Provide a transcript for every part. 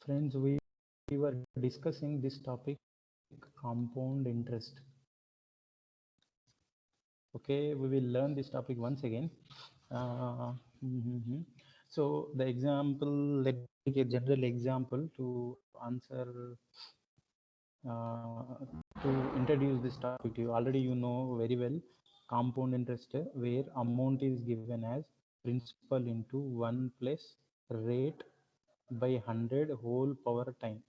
Friends, we were discussing this topic, compound interest. Okay, we will learn this topic once again. So the example, let's take a general example to answer, to introduce this topic to you. Already you know very well compound interest, where amount is given as principal into 1 plus rate by 100 whole power time.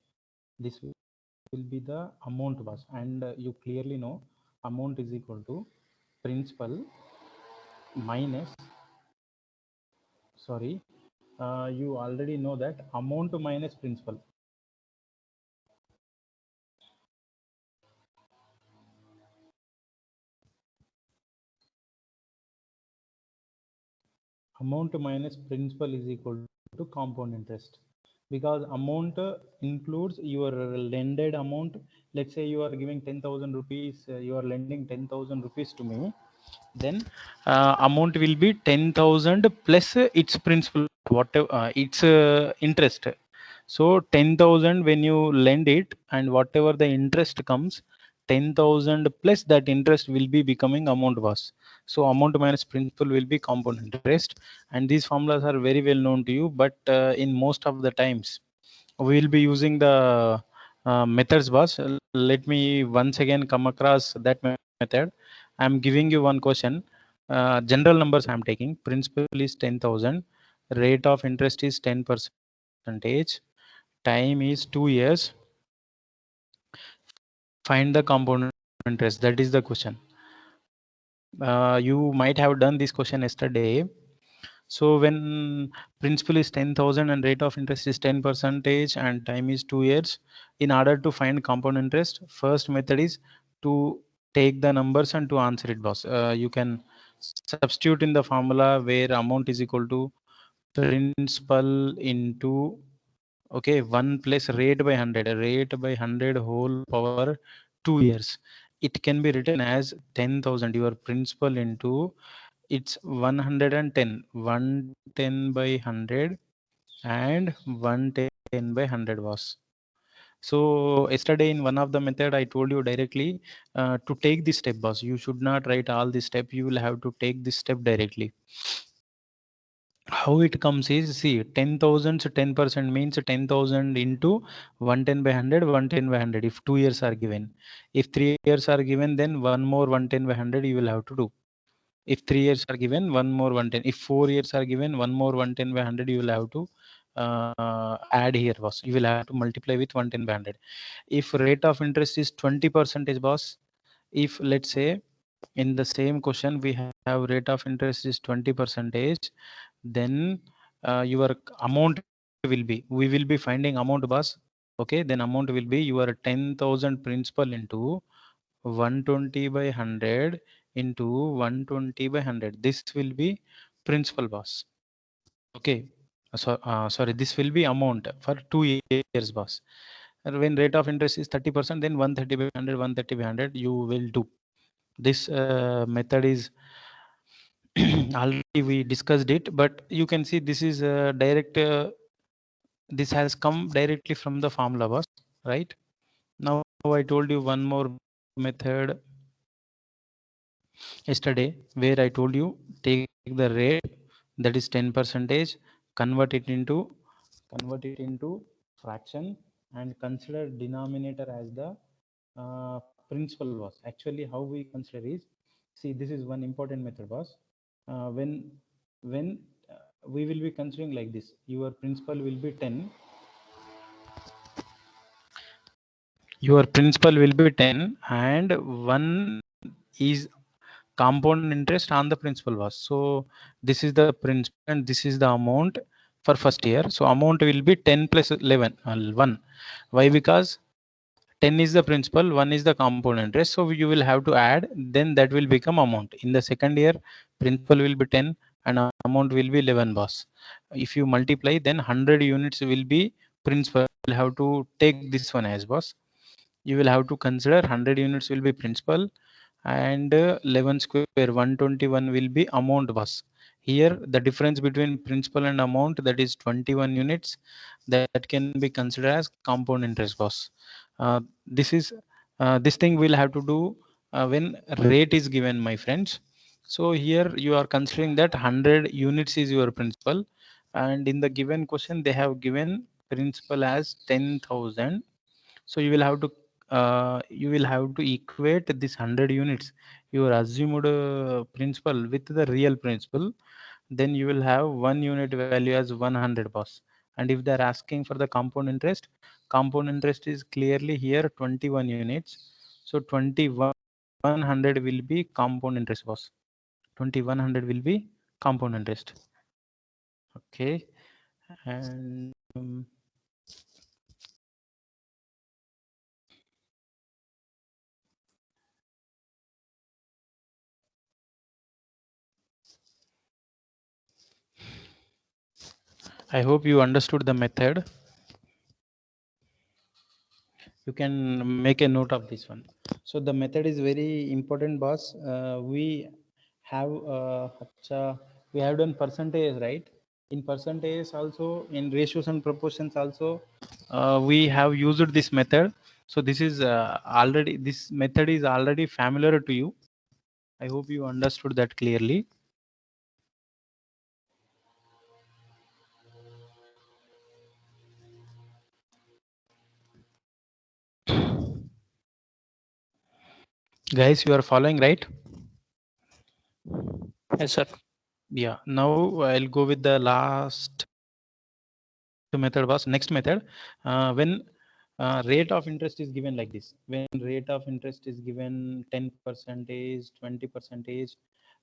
This will be the amount was, and you clearly know amount is equal to principal minus, sorry, you already know that amount minus principal. Amount minus principal is equal to compound interest, because amount includes your lended amount. Let's say you are giving 10,000 rupees, you are lending 10,000 rupees to me, then amount will be 10,000 plus its principal, whatever its interest. So 10,000 when you lend it, and whatever the interest comes, 10,000 plus that interest will be becoming amount was. So amount minus principal will be compound interest, and these formulas are very well known to you, but in most of the times we will be using the methods boss. Let me once again come across that method. I'm giving you one question. General numbers I'm taking. Principal is 10,000. Rate of interest is 10%. Time is 2 years. Find the compound interest. That is the question. You might have done this question yesterday. So when principal is 10,000 and rate of interest is 10% and time is 2 years, in order to find compound interest, first method is to take the numbers and to answer it, boss. You can substitute in the formula where amount is equal to principal into, okay, 1 plus rate by 100, rate by 100 whole power 2 years. It can be written as 10,000, your principal into, it's 110, 110 by 100 and 110 by 100 was. So yesterday in one of the method I told you directly to take this step, boss. You should not write all this step, you will have to take this step directly. How it comes is, see, 10,000, so 10% means 10,000 into 110 by 100, 110 by 100 if 2 years are given. If 3 years are given, then one more 110 by 100 you will have to do. If 3 years are given, one more 110. If 4 years are given, one more 110 by 100 you will have to add here, boss. You will have to multiply with 110 by 100. If rate of interest is 20%, boss, if let's say in the same question we have rate of interest is 20%, then your amount will be, we will be finding amount, boss. Okay, then amount will be your 10,000 principal into 120 by 100 into 120 by 100. This will be principal, boss. Okay, sorry, this will be amount for 2 years, boss. And when rate of interest is 30%, then 130 by 100, 130 by 100 you will do. This method is already we discussed it, but you can see this is direct, this has come directly from the formula, boss, right? Now I told you one more method yesterday, where I told you take the rate that is 10%, convert it into fraction, and consider denominator as the principal, was. Actually how we consider is, see, this is one important method, was. When we will be considering like this, your principal will be 10, your principal will be 10 and 1 is compound interest on the principal, was. So this is the principal and this is the amount for first year. So amount will be 10 plus 11, 1. Why? Because 10 is the principal, 1 is the compound interest, so you will have to add, then that will become amount. In the second year, principal will be 10 and amount will be 11, boss. If you multiply, then 100 units will be principal. You will have to take this one as, boss. You will have to consider 100 units will be principal and 11 square 121 will be amount boss. Here the difference between principal and amount, that is 21 units, that can be considered as compound interest boss. This is this thing we'll have to do when rate is given, my friends. So here you are considering that 100 units is your principal, and in the given question they have given principal as 10,000. So you will have to equate this 100 units, your assumed principal, with the real principal. Then you will have one unit value as 100 boss. And if they're asking for the compound interest is clearly here 21 units. So 2100 will be compound interest boss. 2100 will be compound interest. Okay. And I hope you understood the method. You can make a note of this one. So the method is very important boss. We have we have done percentage, right? In percentage also, in ratios and proportions also, we have used this method. So this is already, this method is already familiar to you. I hope you understood that clearly. Guys, you are following, right? Yes, sir. Yeah, now I'll go with the last method was next method. When rate of interest is given like this, when rate of interest is given 10 percentage, 20 percentage,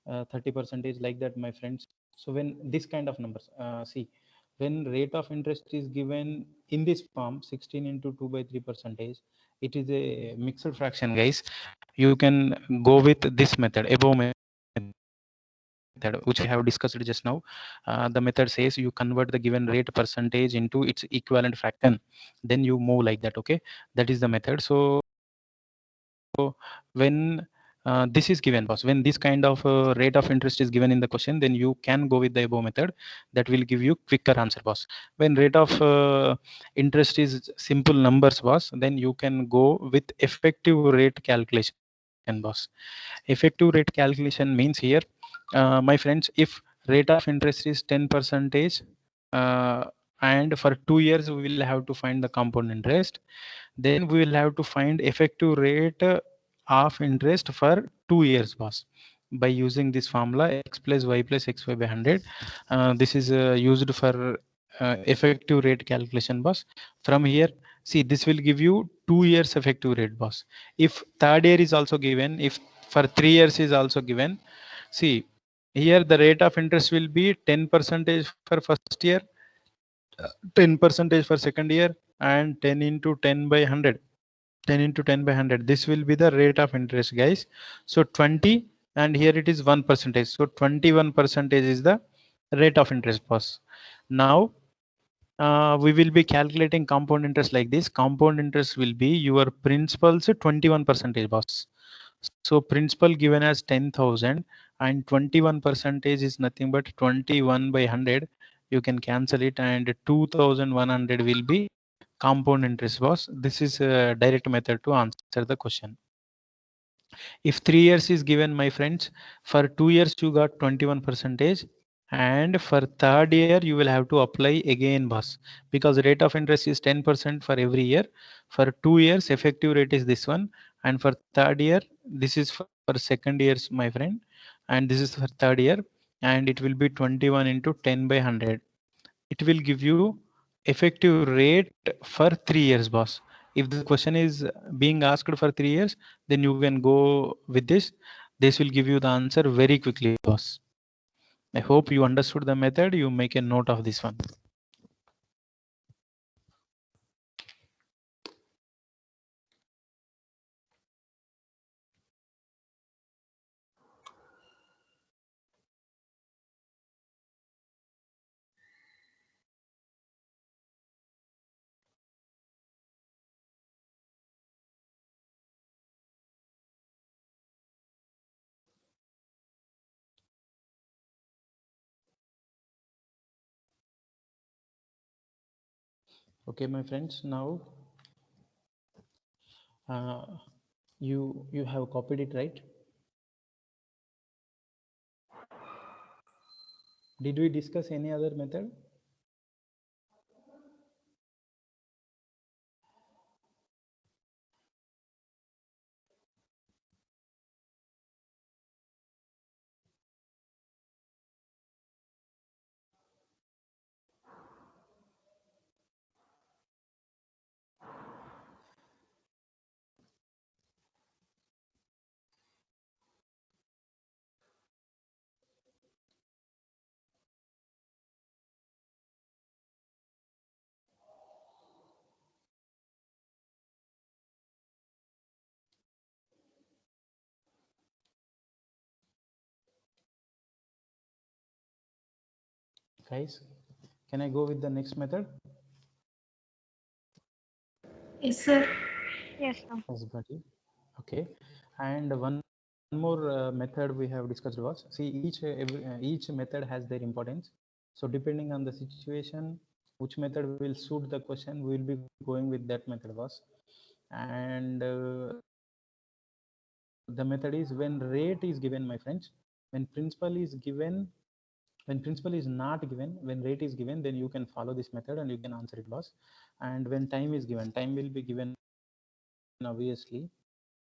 30 percentage, like that, my friends. So when this kind of numbers, see, when rate of interest is given in this form 16 into 2 by 3 percentage, it is a mixed fraction, guys. You can go with this method, above method, which we have discussed just now. The method says you convert the given rate percentage into its equivalent fraction, then you move like that. Okay, that is the method. So when this is given boss, when this kind of rate of interest is given in the question, then you can go with the above method. That will give you quicker answer boss. When rate of interest is simple numbers boss, then you can go with effective rate calculation boss. Effective rate calculation means here, my friends, if rate of interest is 10 percentage, uh, and for 2 years we will have to find the compound interest, then we will have to find effective rate of interest for 2 years boss, by using this formula x plus y plus xy by 100. This is used for effective rate calculation boss. From here, see, this will give you 2 years effective rate boss. If third year is also given, if for 3 years is also given, see, here the rate of interest will be 10 percentage for first year, 10 percentage for second year, and 10 into 10 by 100. 10 into 10 by 100, this will be the rate of interest, guys. So 20, and here it is 1 percentage, so 21 percentage is the rate of interest boss. Now we will be calculating compound interest like this. Compound interest will be your principal's 21 percentage boss. So principal given as 10,000, and 21 percentage is nothing but 21 by 100. You can cancel it, and 2,100 will be compound interest boss. This is a direct method to answer the question. If 3 years is given, my friends, for 2 years you got 21 percentage, and for third year you will have to apply again boss, because rate of interest is 10% for every year. For 2 years effective rate is this one, and for third year, this is for second years, my friend, and this is for third year, and it will be 21 into 10 by 100. It will give you effective rate for 3 years boss. If the question is being asked for 3 years, then you can go with this will give you the answer very quickly boss. I hope you understood the method. You make a note of this one. Okay, my friends, now you have copied it, right? Did we discuss any other method? Guys, can I go with the next method? Yes, sir. Yes, sir. Yes, buddy. Okay, and one more method we have discussed was, see, each method has their importance. So depending on the situation, which method will suit the question, we will be going with that method was. And the method is when rate is given, my friends. When principal is given, when principal is not given, when rate is given, then you can follow this method and you can answer it, boss. And when time is given, time will be given obviously.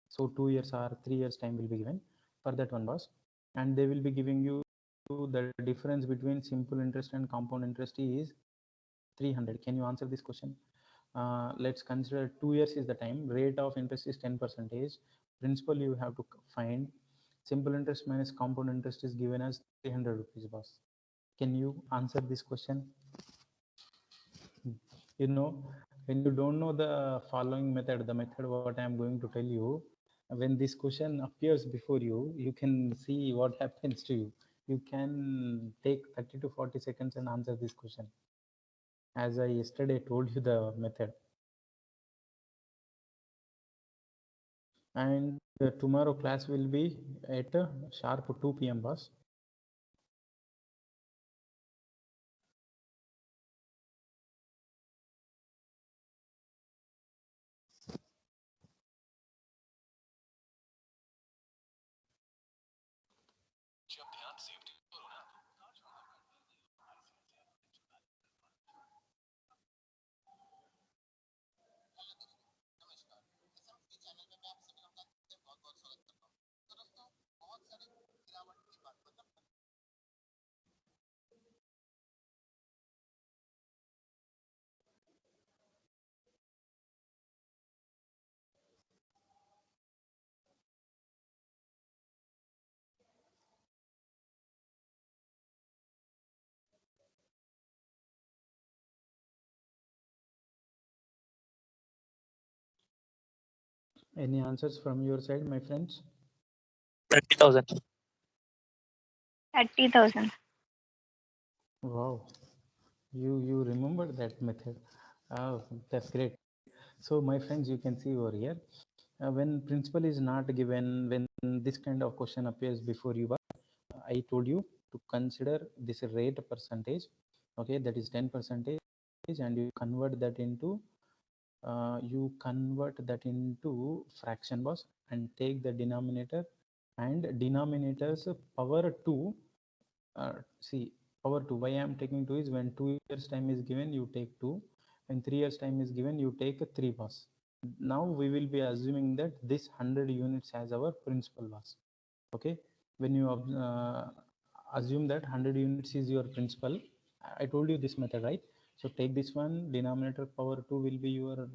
So 2 years or 3 years time will be given for that one, boss. And they will be giving you the difference between simple interest and compound interest is 300. Can you answer this question? Let's consider 2 years is the time. Rate of interest is 10 percentage. Principal you have to find. Simple interest minus compound interest is given as 300 rupees, boss. Can you answer this question? You know, when you don't know the following method, the method what I am going to tell you, when this question appears before you, you can see what happens to you. You can take 30 to 40 seconds and answer this question, as I yesterday told you the method. And tomorrow class will be at sharp 2 p.m, boss. Any answers from your side, my friends? 30,000. 30,000. Wow, you remember that method. Oh, that's great. So my friends, you can see over here, when principal is not given, when this kind of question appears before you, I told you to consider this rate percentage. Okay, that is 10 percentage, and you convert that into fraction, boss, and take the denominator and denominators power 2. See, power 2, why I am taking 2 is when 2 years time is given, you take 2. When 3 years time is given, you take 3, boss. Now we will be assuming that this 100 units as our principal, boss. Okay, when you assume that 100 units is your principal, I told you this method, right? So take this one, denominator power 2 will be your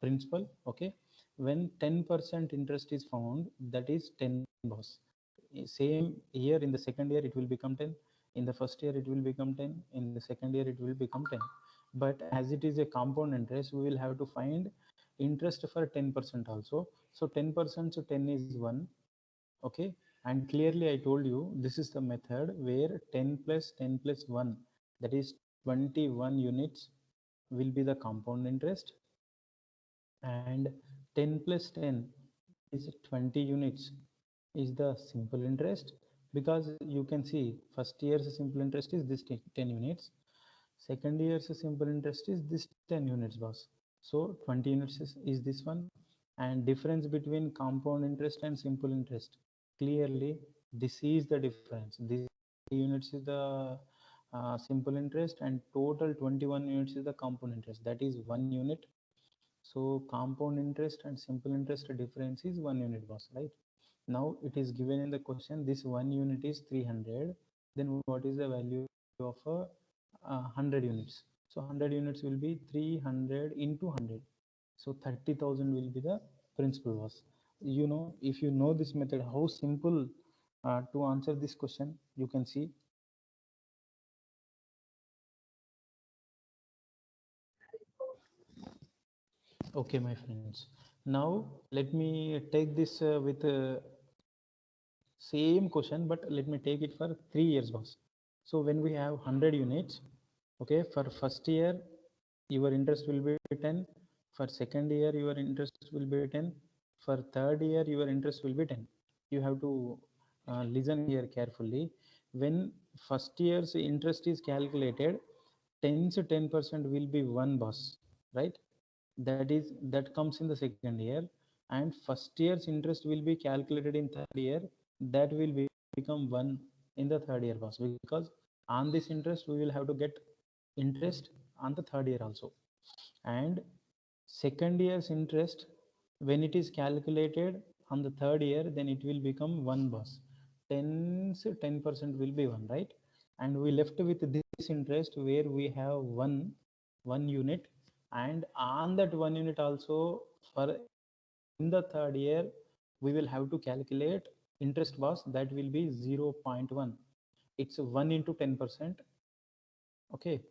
principal. Okay, when 10% interest is found, that is 10, boss. Same year, in the second year it will become 10, in the first year it will become 10, in the second year it will become 10. But as it is a compound interest, we will have to find interest for 10% also. So 10%, so 10 is 1. Okay, and clearly I told you this is the method where 10 plus 10 plus 1, that is 21 units, will be the compound interest, and 10 plus 10 is 20 units is the simple interest. Because you can see first year's simple interest is this 10 units, Second year's simple interest is this 10 units, boss. So 20 units is this one. And difference between compound interest and simple interest. Clearly, this is the difference. This units is the simple interest, and total 21 units is the compound interest. That is 1 unit. So compound interest and simple interest difference is 1 unit, boss, right? Now it is given in the question, this 1 unit is 300. Then what is the value of a 100 units? So 100 units will be 300 into 100. So 30,000 will be the principal, boss. You know, if you know this method, how simple to answer this question, you can see. Okay, my friends. Now let me take this with same question, but let me take it for 3 years, boss. So when we have 100 units, okay, for first year your interest will be 10, for second year your interest will be 10, for third year your interest will be 10. You have to listen here carefully. When first year's interest is calculated, 10% will be 1, boss, right? That comes in the second year. And first year's interest will be calculated in third year, that will become 1 in the third year, boss, because on this interest we will have to get interest on the third year also. And second year's interest, when it is calculated on the third year, then it will become 1, boss. 10% will be 1, right? And we left with this interest where we have one unit, and on that 1 unit also, for in the third year we will have to calculate interest, boss. That will be 0.1. It's 1 into 10%. Okay,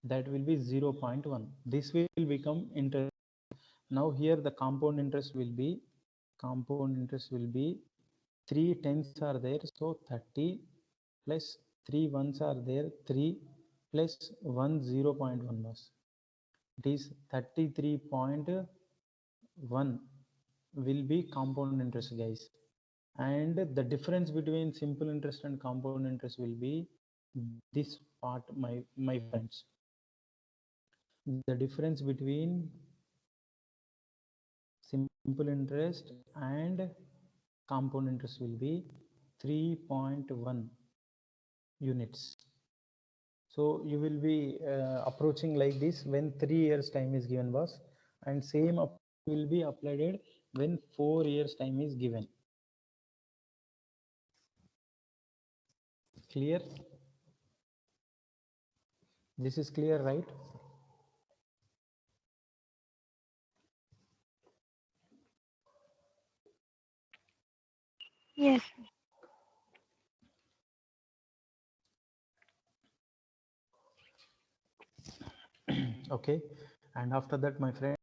that will be 0.1. This will become interest. Now here the compound interest will be 3 tens are there, so 30 plus 3 ones are there, 3 plus 1 0.1, was it is 33.1 will be compound interest, guys. And the difference between simple interest and compound interest will be this part, my friends. The difference between simple interest and compound interest will be 3.1 units. So you will be approaching like this when 3 years time is given, boss, and same will be applied when 4 years time is given. Clear? This is clear, right? Yes. Okay, and after that, my friends,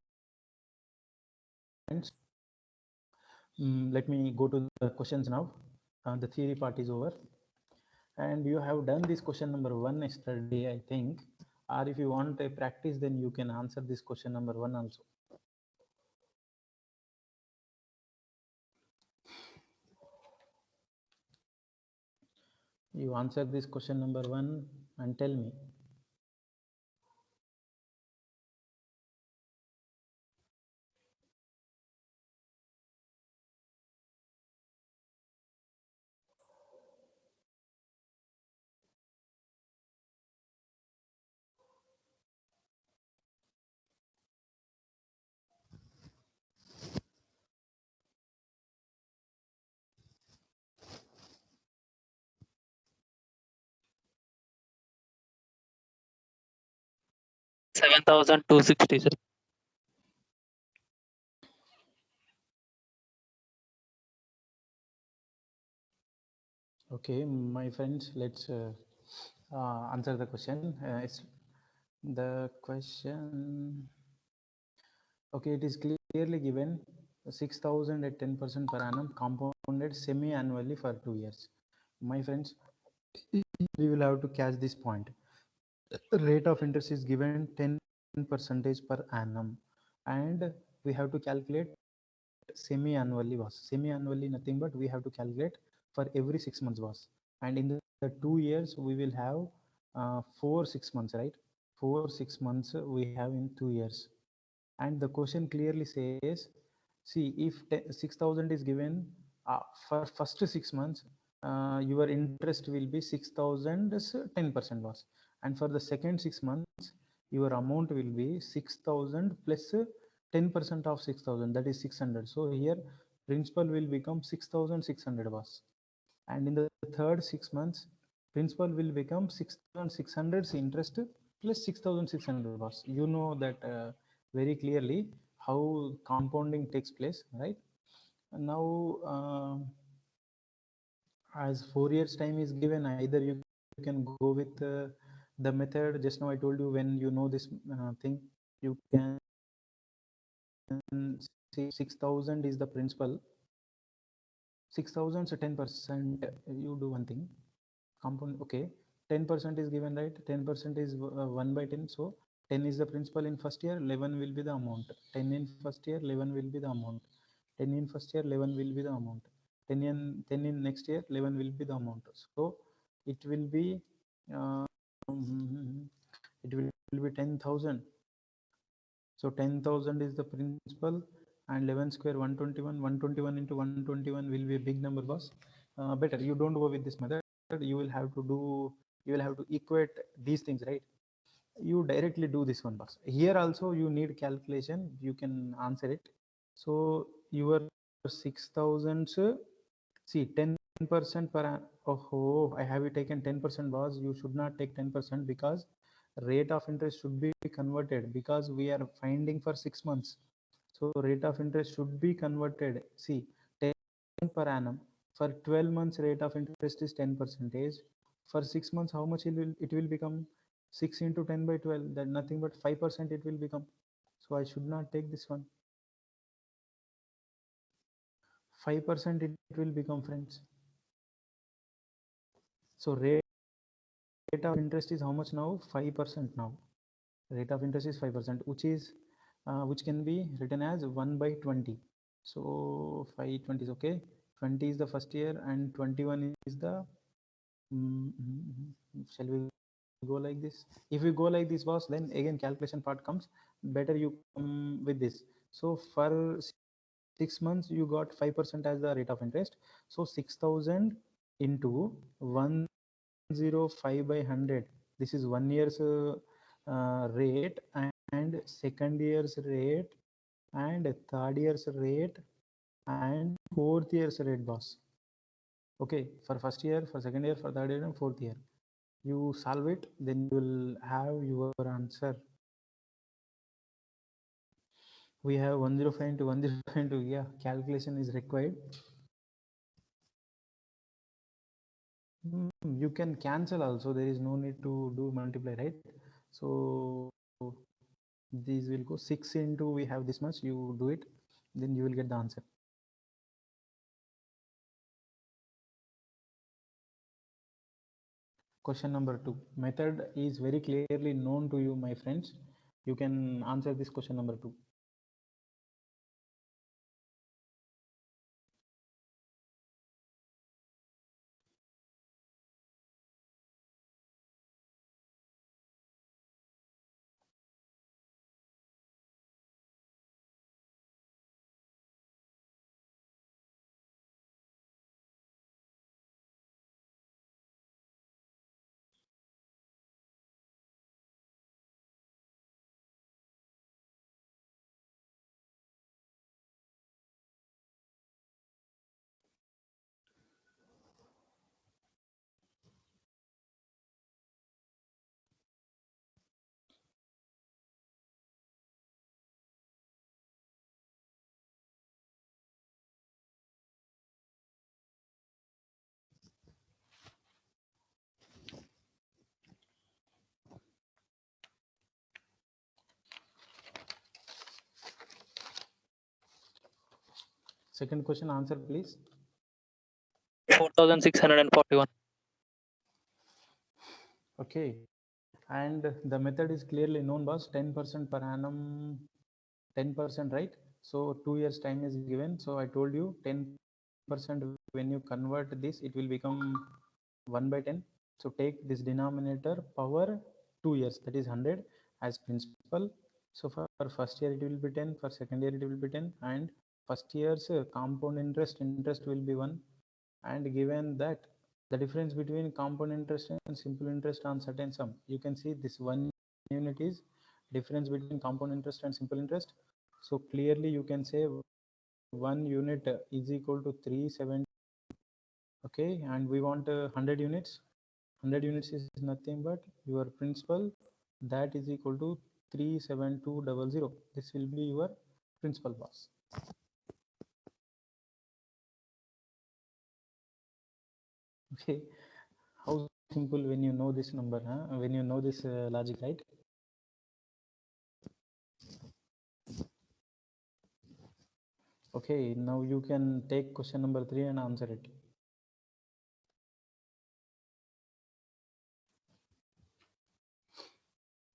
let me go to the questions now. The theory part is over, and you have done this question number 1 yesterday, I think. Or if you want a practice, then you can answer this question number 1 also. You answer this question number 1 and tell me. $7,260, sir. Okay, my friends, let's answer the question. It's the question. Okay, it is clearly given 6,000 at 10% per annum, compounded semi-annually for 2 years. My friends, we will have to catch this point. The rate of interest is given 10% per annum, and we have to calculate semi-annually, boss. Semi-annually nothing but we have to calculate for every 6 months, boss. And in the 2 years we will have 4 6 months, right? for 6 months we have in 2 years. And the question clearly says, see, if 6,000 is given for first 6 months, your interest will be 6,000 10% was, and for the second 6 months your amount will be 6,000 plus 10% of 6,000, that is 600. So here principal will become 6,600 was, and in the third 6 months principal will become 6,600 interest plus 6,600 was. You know that very clearly how compounding takes place, right? And now as 4 years time is given, either you can go with the method just now I told you. When you know this thing, you can say 6,000 is the principal, 6,000 so 10%. You do one thing, compound, okay, 10% is given, right? 10% is 1 by 10, so 10 is the principal in first year, 11 will be the amount. 10 in first year, 11 will be the amount. 10 in first year, 11 will be the amount. 10 in next year, 11 will be the amount. So it will be uh, it will be 10,000. So 10,000 is the principal, and 11 square 121. 121 into 121 will be a big number, boss. Better you don't go with this method. You will have to do, you will have to equate these things, right? You directly do this one, boss. Here also you need calculation, you can answer it. So your 6,000, see 10% per oh, I have you taken 10%, boss. You should not take 10% because rate of interest should be converted, because we are finding for 6 months. So rate of interest should be converted. See, 10 per annum for 12 months rate of interest is 10 percentage. For 6 months how much it will become? 6 into 10 by 12, that nothing but 5% it will become. So I should not take this one. 5% it will become, friends. So rate of interest is how much now? 5% now. Rate of interest is 5%, which is which can be written as 1 by 20. So 520 is okay. 20 is the first year and 21 is the shall we go like this? If we go like this, boss, then again calculation part comes. Better you come with this. So for 6 months you got 5% as the rate of interest. So 6,000 into 105 by 100, this is 1 year's rate, and second year's rate, and third year's rate, and fourth year's rate, boss. Okay, for first year, for second year, for third year, and fourth year. You solve it, then you will have your answer. We have 105 into 105 into, yeah, calculation is required. You can cancel also, there is no need to do multiply, right? So these will go 6 into, we have this much, you do it, then you will get the answer. Question number 2. Method is very clearly known to you, my friends. You can answer this question number 2. Second question, answer please. 4,641. Okay, and the method is clearly known, boss. 10% per annum, 10%, right? So 2 years time is given. So I told you 10%, when you convert this, it will become 1 by 10. So take this denominator power 2 years, that is 100 as principal. So for first year it will be 10, for second year it will be 10, and first year's compound interest will be 1. And given that the difference between compound interest and simple interest on certain sum, you can see this 1 unit is difference between compound interest and simple interest. So clearly you can say 1 unit is equal to 370. Okay, and we want 100 units. 100 units is nothing but your principal, that is equal to 37200. This will be your principal boss. Okay, how simple when you know this number, huh? When you know this logic, right? Okay, now you can take question number 3 and answer it.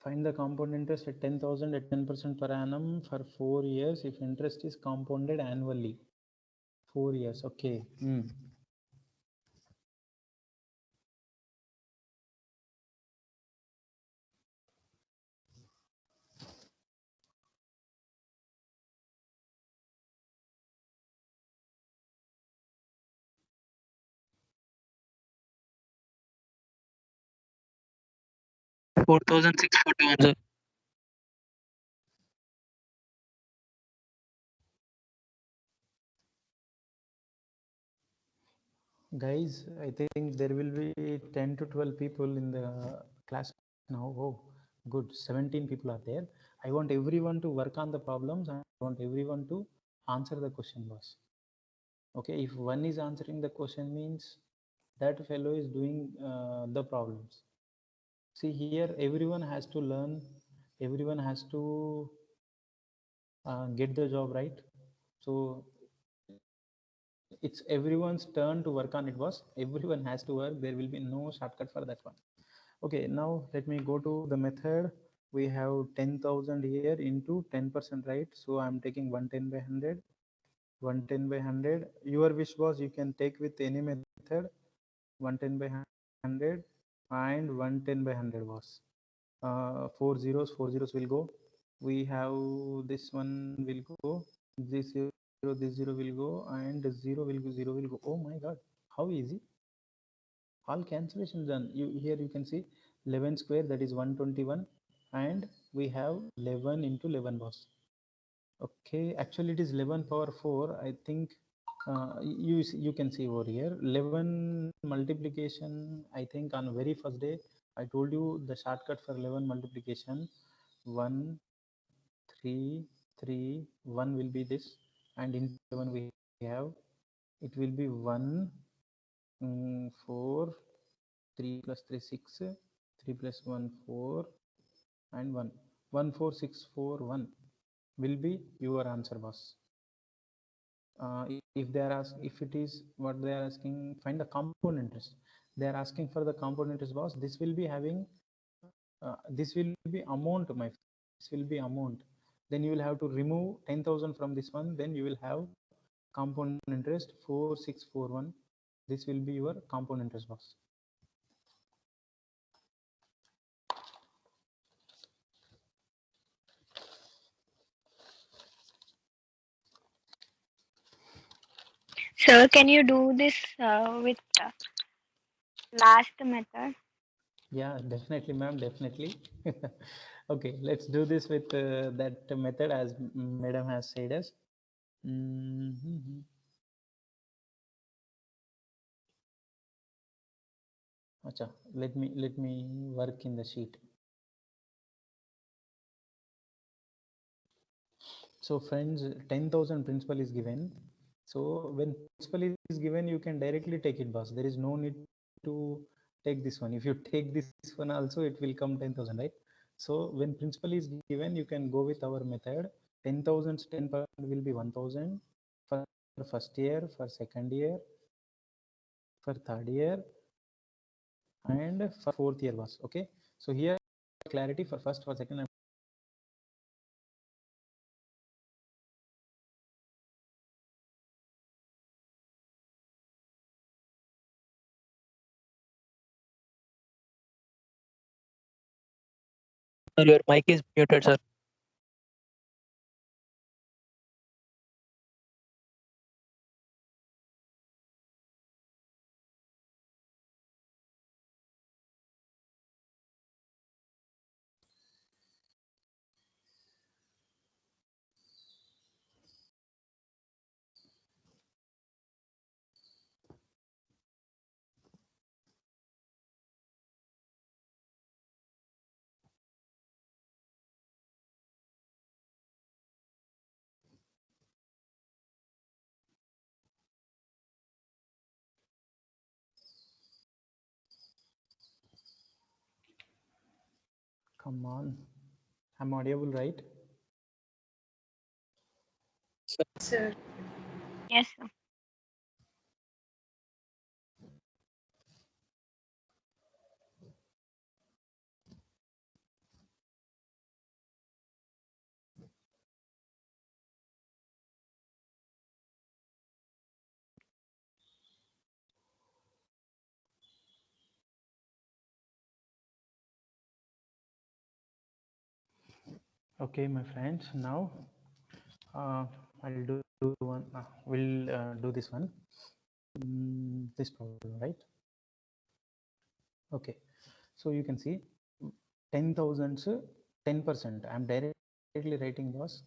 Find the compound interest at 10,000 at 10% per annum for 4 years if interest is compounded annually. 4 years, okay. 4,641, sir. Guys, I think there will be 10 to 12 people in the class now. Oh, good. 17 people are there. I want everyone to work on the problems and I want everyone to answer the question, boss. Okay, if one is answering the question means that fellow is doing the problems. See here, everyone has to learn, everyone has to get the job right. So it's everyone's turn to work on it, boss. Everyone has to work. There will be no shortcut for that one. Okay, now let me go to the method. We have 10,000 here into 10%, right? So I'm taking 110 by 100. 110 by 100. Your wish, boss, you can take with any method. 110 by 100 and 110 by 100, boss. 4 zeros will go. We have this one will go. This 0, this 0 will go, and 0 will go, 0 will go. Oh my god, how easy! All cancellations done. Here you can see 11 square, that is 121, and we have 11 into 11, boss. Okay, actually it is 11 power 4. I think you can see over here 11 multiplication. I think on very first day I told you the shortcut for 11 multiplication. 1 3 3 1 will be this, and in 7 we have, it will be 1 4 3 plus 3 6, 3 plus 1 4, and 1 1 4 6 4 1 will be your answer, boss. If they are asked, if it is what they are asking, find the compound interest. They are asking for the compound interest, boss. This will be having this will be amount, my friend. This will be amount. Then you will have to remove 10,000 from this one. Then you will have compound interest 4641. This will be your compound interest, boss. Sir, can you do this with last method? Yeah, definitely, ma'am, definitely. Okay, let's do this with that method as madam has said us. Acha, let me work in the sheet. So friends, 10,000 principal is given. So when principal is given, you can directly take it, boss. There is no need to take this one. If you take this one also, it will come 10,000, right? So when principal is given, you can go with our method. 10,000's 10% will be 1,000 for first year, for second year, for third year, and for fourth year, boss. Okay. So here clarity for first, for second, and Sir, your mic is muted, sir. Come on. I'm audible, right? Sir. Yes, sir. Okay, my friends. Now I'll do one. We'll do this one. This problem, right? Okay. So you can see 10,000, 10%. I'm directly writing was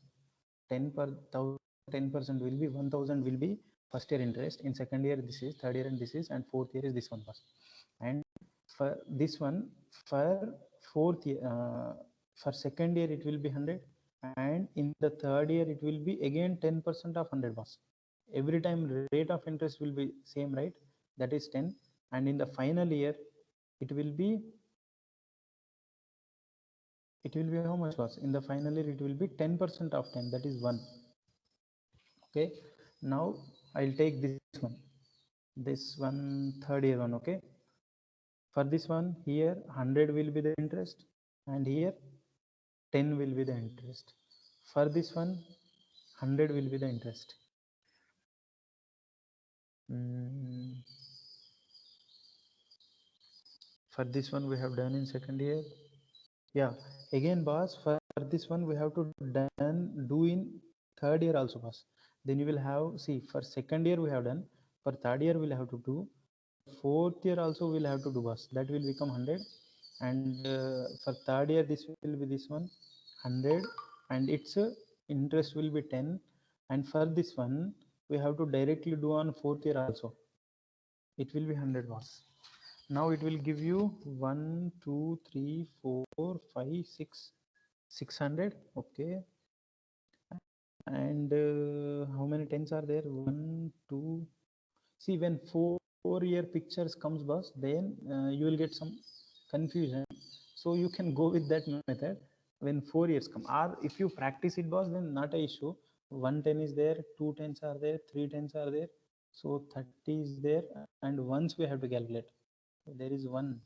10 per 1000, 10% will be 1,000 will be first year interest. In second year this is, third year and this is, and fourth year is this one was. And for this one, for fourth year, for second year it will be 100, and in the third year it will be again 10% of 100 was. Every time rate of interest will be same, right? That is 10, and in the final year it will be how much was? In the final year it will be 10% of 10, that is 1. Okay, now I'll take this one third year one. Okay, for this one here 100 will be the interest, and here 10 will be the interest. For this one 100 will be the interest. For this one we have done in second year. Yeah, again boss, for this one we have to do in third year also, boss. Then you will have, see, for second year we have done, for third year we'll have to do, fourth year also we'll have to do, boss. That will become 100, and for third year this will be this one 100, and its interest will be 10, and for this one we have to directly do on fourth year also. It will be 100, boss. Now it will give you 1 2 3 4 5 6 600. Okay, and how many tens are there? 1 2. See, when 4 year pictures comes, boss, then you will get some confusion, so you can go with that method when 4 years come, or if you practice it, boss, then not a issue. 110 is there, 2 tens are there, 3 tens are there, so 30 is there, and once we have to calculate, there is one.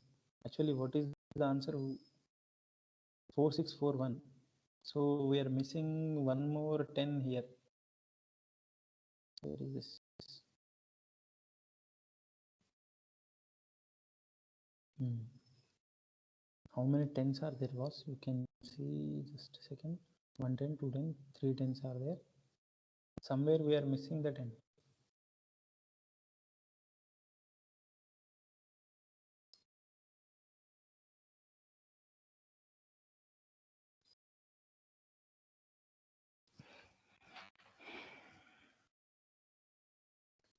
Actually, what is the answer? 4641. So we are missing one more 10 here. Where is this? How many tens are there, boss? You can see, just a second. 110, 210, 3 tens are there. Somewhere we are missing the 10.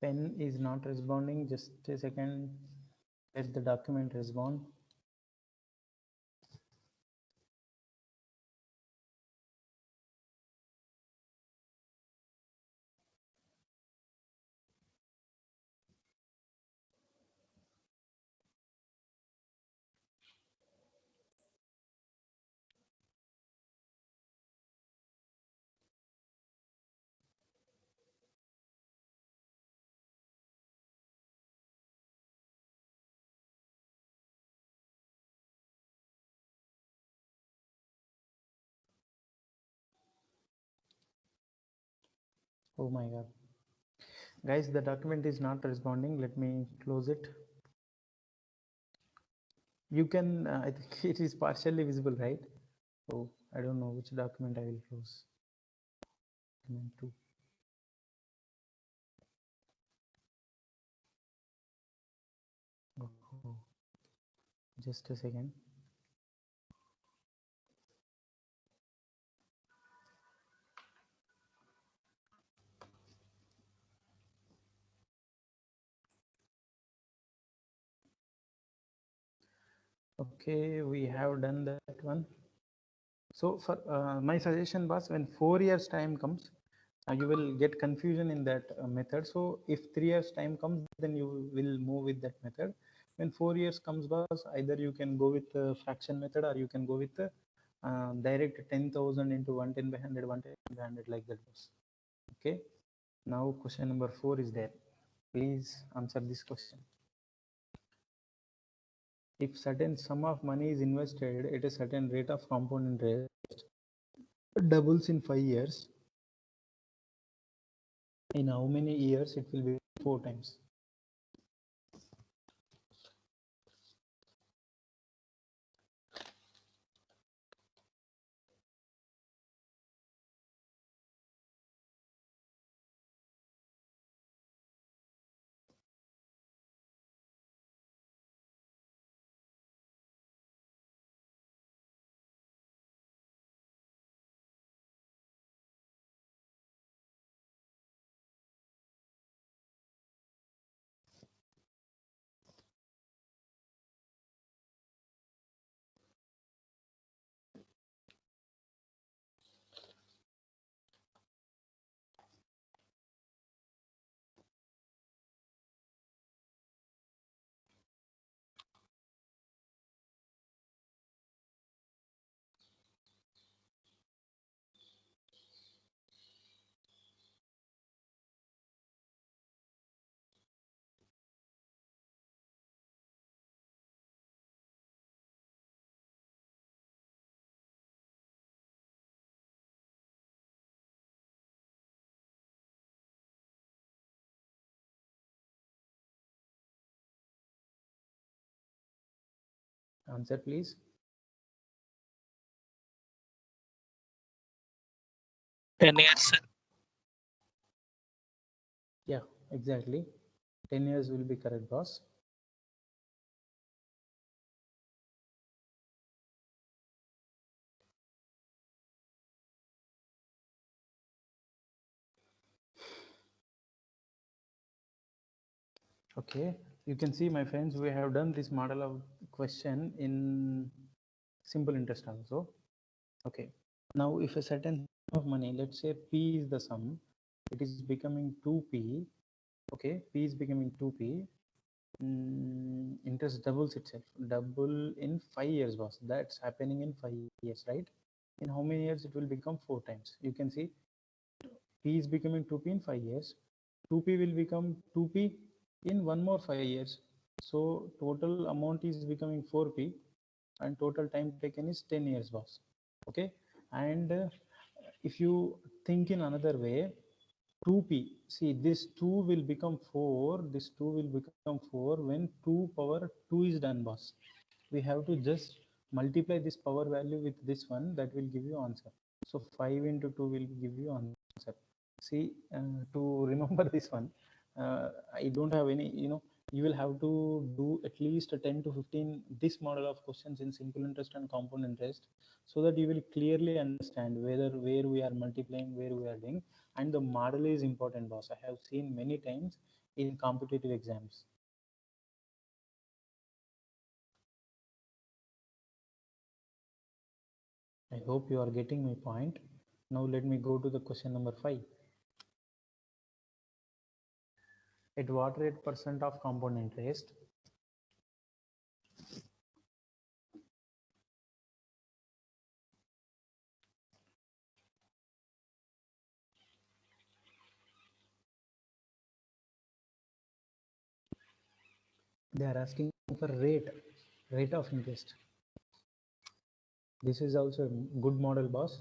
Pen is not responding. Just a second. Let the document respond. Oh my god. Guys, the document is not responding. Let me close it. You can, I think it is partially visible, right? Oh, I don't know which document I will close. Document 2. Oh, just a second. Okay, we have done that one. So for my suggestion was, when 4 years time comes, you will get confusion in that method. So if 3 years time comes, then you will move with that method. When 4 years comes, boss, either you can go with the fraction method, or you can go with the direct 10,000 into 110 by 100, 110 by 100, like that, boss. Okay. Now question number 4 is there. Please answer this question. If certain sum of money is invested at a certain rate of compound interest, doubles in 5 years, in how many years it will be 4 times? Answer, please. 10 years, sir. Yeah, exactly. 10 years will be correct, boss. Okay, you can see, my friends, we have done this model of question in simple interest also. Okay, now if a certain sum of money, let's say P is the sum, it is becoming 2P. Okay, P is becoming 2P. Interest doubles itself, double in 5 years, boss. That's happening in 5 years, right? In how many years it will become 4 times? You can see P is becoming 2P in 5 years. 2P will become 2P in one more 5 years. So total amount is becoming 4P, and total time taken is 10 years, boss. Okay. And if you think in another way, 2P, see, this 2 will become 4, this 2 will become 4 when 2 power 2 is done, boss. We have to just multiply this power value with this one, that will give you answer. So 5 into 2 will give you answer. See, to remember this one, I don't have any, you will have to do at least 10 to 15 this model of questions in simple interest and compound interest, so that you will clearly understand where we are multiplying, where we are doing. And the model is important, boss. I have seen many times in competitive exams. I hope you are getting my point. Now let me go to the question number 5. At what rate percent of compound interest they are asking for rate of interest? This is also a good model, boss.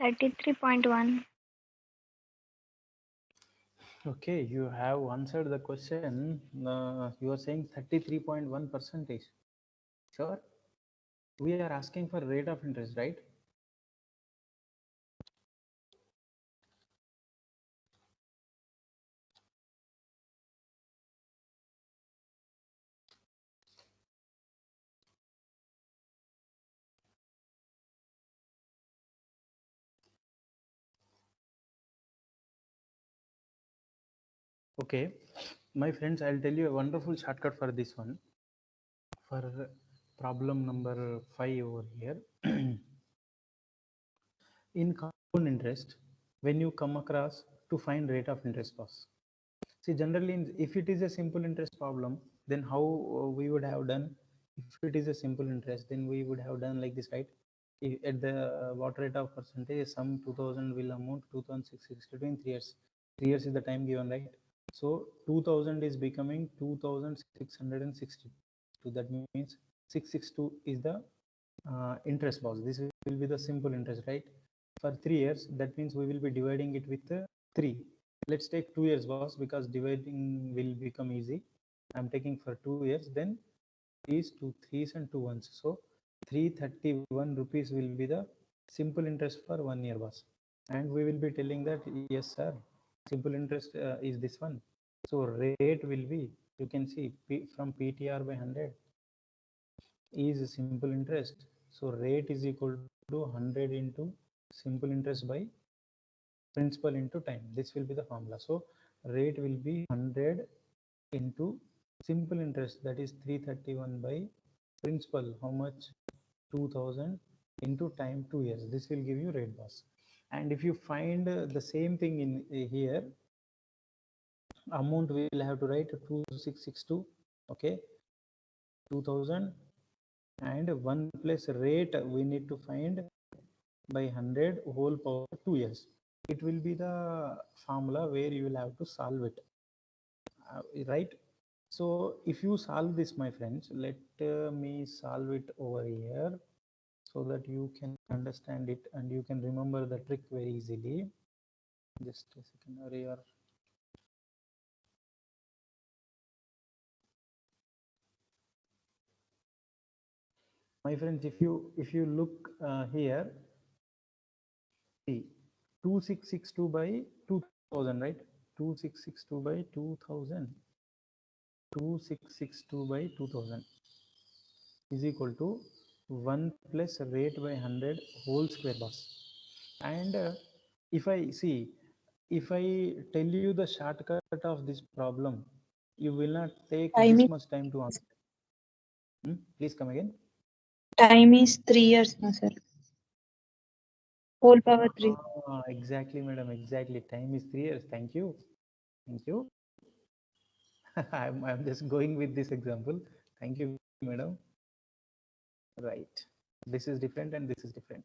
33.1. Okay, you have answered the question. You are saying 33.1 percentage. Sure. We are asking for rate of interest, right? Okay, my friends, I'll tell you a wonderful shortcut for this one. For problem number 5 over here. In compound interest, when you come across to find rate of interest loss. See, generally, if it is a simple interest problem, then how we would have done? If it is a simple interest, then we would have done like this, right? At the what rate of percentage, sum 2000 will amount 2662 in 3 years. 3 years is the time given, right? So 2000 is becoming 2660. So that means 662 is the interest loss. This will be the simple interest, right? For 3 years, that means we will be dividing it with 3. Let's take 2 years boss, because dividing will become easy. I'm taking for 2 years, then these 2 3s and 2 1s. So 331 rupees will be the simple interest for 1 year boss. And we will be telling that, yes sir, simple interest is this one. So rate will be, you can see from PTR by 100 is simple interest. So rate is equal to 100 into simple interest by principal into time. This will be the formula. So rate will be 100 into simple interest, that is 331 by principal, how much? 2000 into time 2 years. This will give you rate boss. And if you find the same thing in here, amount we will have to write 2662. Okay, 2000 and 1 plus rate we need to find by 100 whole power 2 years. It will be the formula where you will have to solve it, right? So if you solve this, my friends, let me solve it over here so that you can understand it and you can remember the trick very easily. Just a second. Here. My friends, if you look here, see 2662 by 2000, right? 2662 by 2000. 2662 by 2000 is equal to 1 plus rate by 100 whole square boss. And if I see, if I tell you the shortcut of this problem, you will not take Time this is much time to answer. Please come again. time is 3 years, no sir. Whole power 3. Exactly, madam. Exactly. Time is 3 years. Thank you. Thank you. I'm just going with this example. Thank you, madam. Right. This is different and this is different.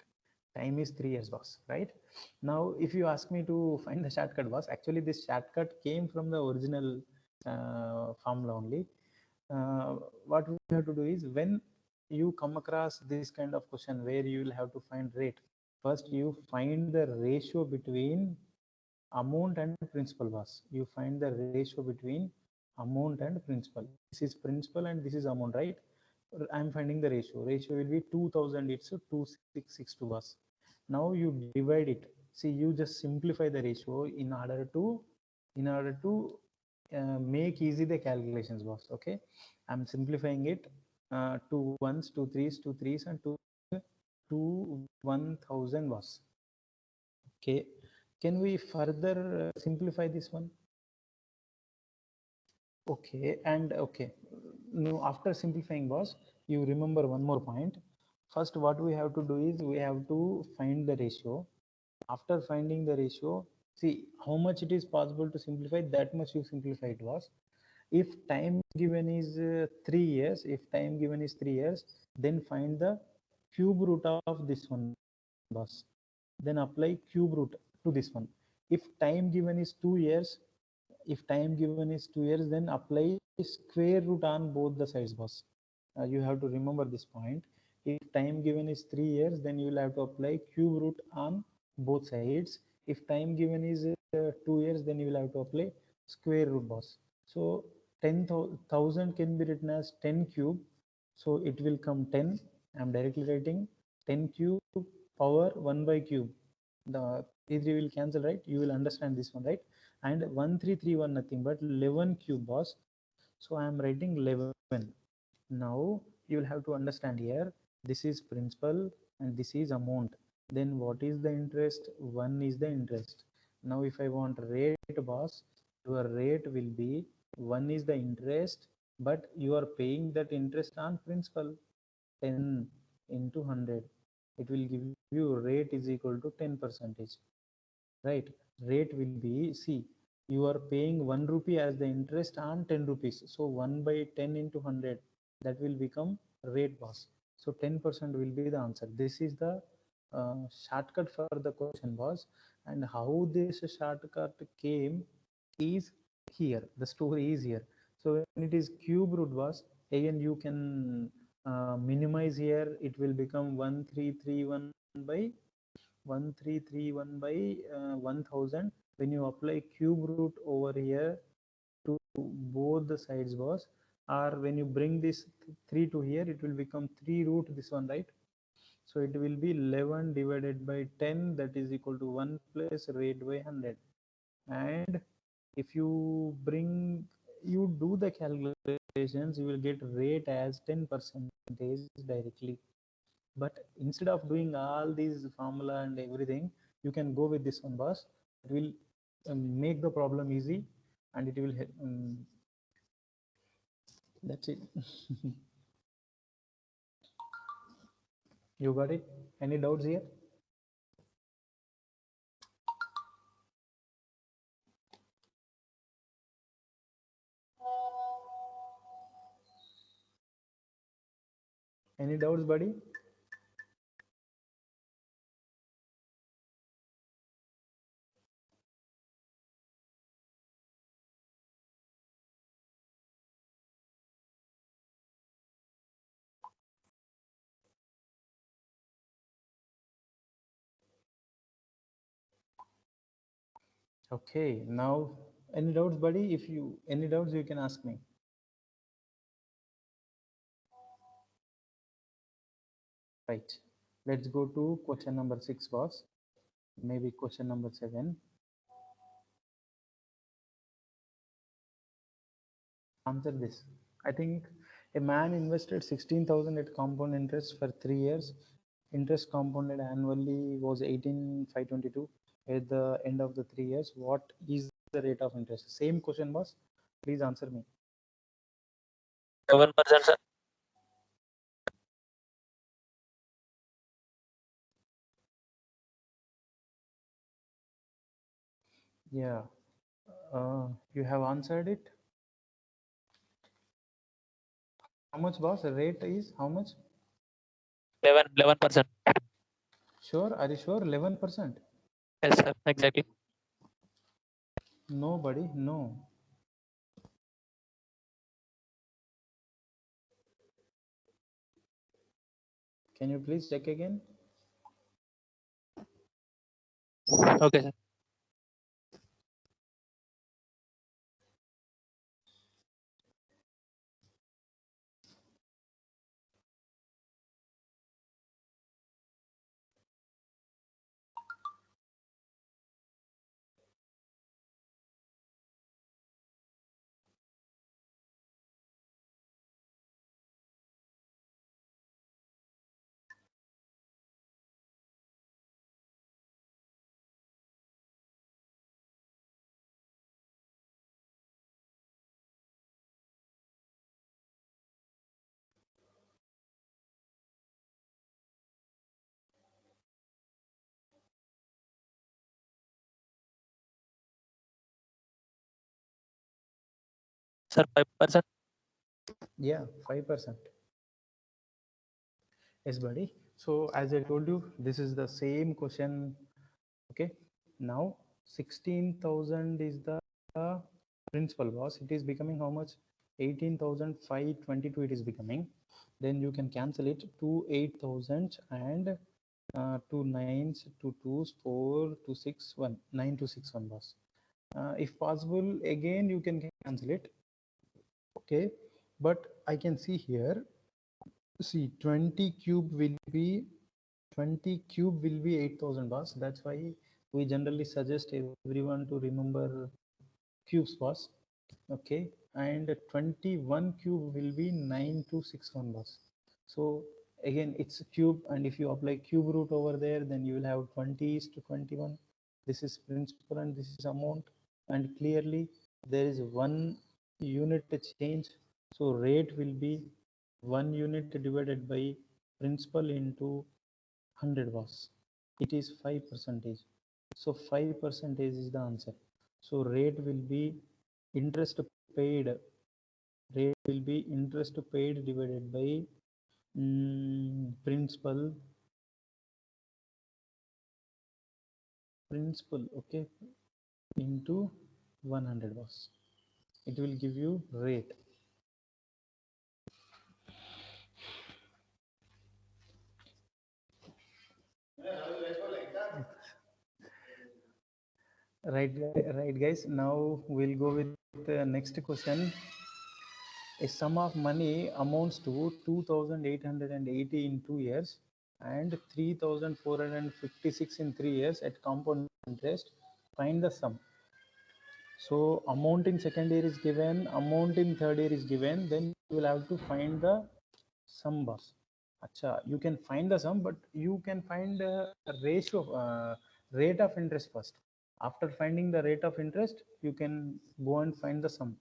Time is 3 years, boss. Right. Now, if you ask me to find the shortcut, boss, actually this shortcut came from the original formula only. What we have to do is, when you come across this kind of question where you will have to find rate, first you find the ratio between amount and principal, boss. You find the ratio between amount and principal. This is principal and this is amount, right? I'm finding the ratio. Ratio will be 2000. It's 2662, boss. Now you divide it. See, you just simplify the ratio in order to make easy the calculations, boss. Okay, I'm simplifying it. 2 1s, 2 3s, 2 3s, and 2 1000, boss. Okay, can we further simplify this one? Okay, and okay, now after simplifying, boss, you remember one more point. First, what we have to do is we have to find the ratio. After finding the ratio, see how much it is possible to simplify, that much you simplify it, was. If time given is 3 years, if time given is 3 years, then find the cube root of this one, boss. Then apply cube root to this one. If time given is 2 years, then apply square root on both the sides, boss. You have to remember this point. If time given is 3 years, then you will have to apply cube root on both sides. If time given is 2 years, then you will have to apply square root, boss. So 10,000 can be written as 10 cube, so it will come 10. I'm directly writing 10 cube power 1 by cube. The 3 will cancel, right? You will understand this one, right? And 1331 nothing but 11 cube, boss. So I am writing 11. Now you will have to understand here, this is principal and this is amount. Then what is the interest? 1 is the interest. Now if I want rate, boss, your rate will be 1 is the interest, but you are paying that interest on principal. 10 into 100, it will give you rate is equal to 10 percentage, right? Rate will be, see, you are paying 1 rupee as the interest on 10 rupees, so 1 by 10 into 100, that will become rate, boss. So 10% will be the answer. This is the shortcut for the question, boss. And how this shortcut came is here, the story is here. So when it is cube root, boss, again you can minimize here, it will become 1331 by 1331 by 1000. When you apply cube root over here to both the sides, boss, or when you bring this 3 to here, it will become 3 root this one, right? So it will be 11 divided by 10, that is equal to 1 plus rate by 100. And if you do the calculations, you will get rate as 10% directly. But instead of doing all these formula and everything, you can go with this one, boss. It will make the problem easy, and it will help. That's it. You got it? Any doubts here? Any doubts, buddy? Okay, now any doubts, buddy? If you any doubts, you can ask me. Right. Let's go to question number 6, boss. Maybe question number 7. Answer this. I think a man invested 16,000 at compound interest for 3 years. Interest compounded annually was 18,522 at the end of the 3 years. What is the rate of interest? Same question, boss. Please answer me. 7%, sir. Yeah. You have answered it. How much, boss? The rate is how much? 11%. Sure. Are you sure? 11%? Yes, sir. Exactly. No, buddy. No. Can you please check again? Okay, sir. Sir, 5%. Yeah, 5%. Yes, buddy. So as I told you, this is the same question. Okay. Now 16,000 is the principal, boss. It is becoming how much? 18,522 it is becoming. Then you can cancel it to 8,000 and two nines, two twos, 4 to 6 1 9 to 6 1 boss. If possible, again you can cancel it. Okay, but I can see here, see 20 cube will be 8,000 boss. That's why we generally suggest everyone to remember cubes boss. Okay, and 21 cube will be 9261 boss. So again it's a cube, and if you apply cube root over there, then you will have 20 is to 21. This is principal and this is amount, and clearly there is one unit change, so rate will be 1 unit divided by principal into 100 was. It is 5%. So 5% is the answer. So rate will be interest paid. Rate will be interest paid divided by principal. Okay, into 100 was. It will give you rate. Right, guys. Now we'll go with the next question. A sum of money amounts to 2,880 in 2 years and 3,456 in 3 years at compound interest. Find the sum. So amount in second year is given, amount in third year is given, then you will have to find the sum boss. Acha, you can find the sum, but you can find a ratio, rate of interest first. After finding the rate of interest, you can go and find the sum.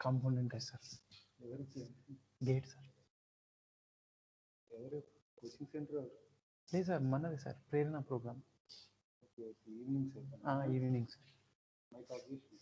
Compound interest, sir. Gate, sir. Coaching centre లేదు sir మనది sir Prerana programme evening sir evening sir mic off చేసి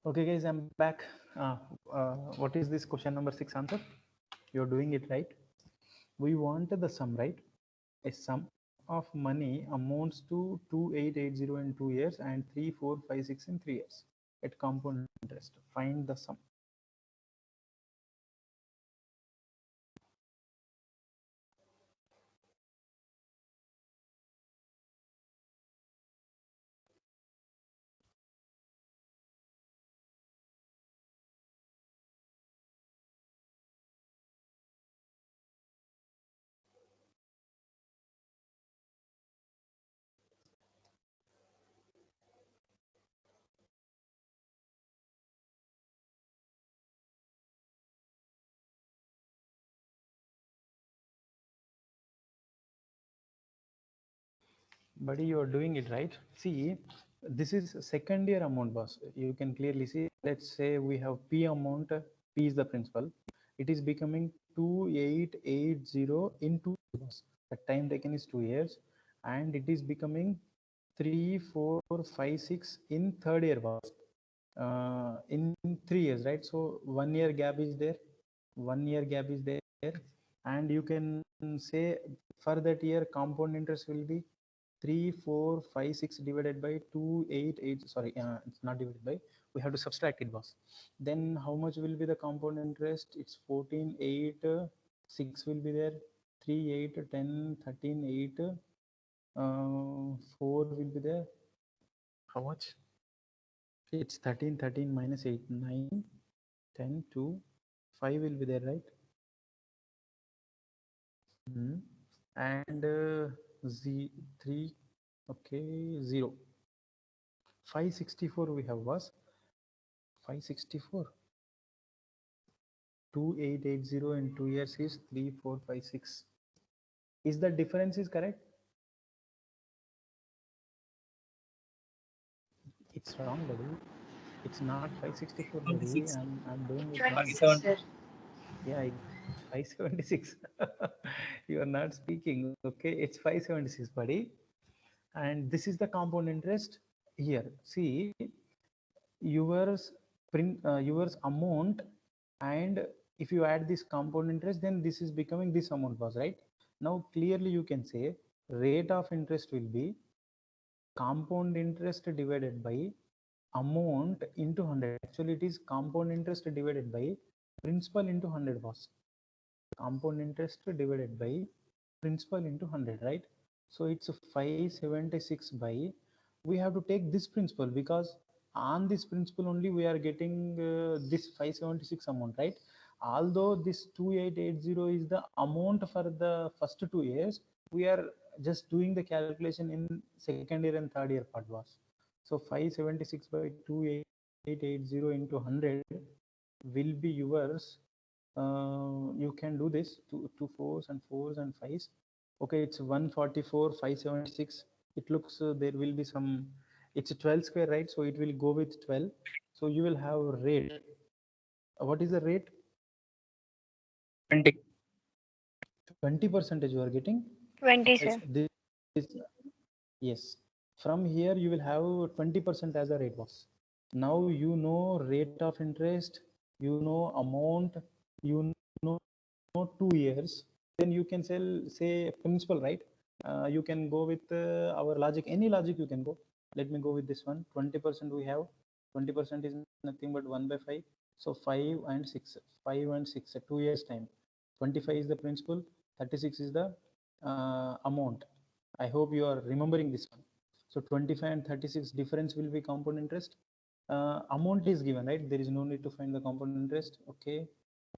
Okay, guys, I'm back. What is this question number 6 answer? You're doing it right. We wanted the sum, right? A sum of money amounts to 2,880 in 2 years and 3,456 in 3 years at compound interest. Find the sum. Buddy, you are doing it right. See, this is second year amount, boss. You can clearly see. Let's say we have P amount. P is the principal. It is becoming 2,880 in 2 years. The time taken is 2 years, and it is becoming 3,456 in third year, boss. In 3 years, right? So 1 year gap is there. 1 year gap is there, and you can say for that year compound interest will be 3, 4, 5, 6 divided by 2, 8, 8. Sorry, it's not divided by. We have to subtract it, boss. Then how much will be the compound interest? It's 14, 8, 6 will be there. 3, 8, 10, 13, 8, 4 will be there. How much? It's 13, 13 minus 8, 9, 10, 2, 5 will be there, right? And 3, okay, 0. 564 we have was 564. 2880 in 2 years is 3456. Is the difference is correct? It's wrong, buddy. It's not 564, buddy. I'm doing it wrong. 26, sir. Yeah, 576. You are not speaking. Okay, it's 576, buddy. And this is the compound interest here. See, yours yours amount, and if you add this compound interest, then this is becoming this amount was, right? Now clearly you can say rate of interest will be compound interest divided by amount into 100. Actually it is compound interest divided by principal into 100 was. Compound interest divided by principal into 100, right? So it's 576 by, we have to take this principal because on this principal only we are getting this 576 amount, right? Although this 2880 is the amount for the first 2 years, we are just doing the calculation in second year and third year part was. So 576 by 2880 into 100 will be yours. You can do this, two fours and fours and fives. Okay, it's 144, 576. It looks there will be some, it's a 12 square, right? So it will go with 12. So you will have rate. What is the rate? 20. 20% you are getting? 20, sir. This, yes. From here you will have 20% as a rate was. Now you know rate of interest, you know amount, you know 2 years, then you can say principal, right? You can go with our logic, any logic you can go. Let me go with this one. 20% we have. 20% is nothing but 1 by 5. So 5 and 6. 5 and 6, 2 years time. 25 is the principal. 36 is the amount. I hope you are remembering this one. So 25 and 36 difference will be compound interest. Amount is given, right? There is no need to find the compound interest. Okay,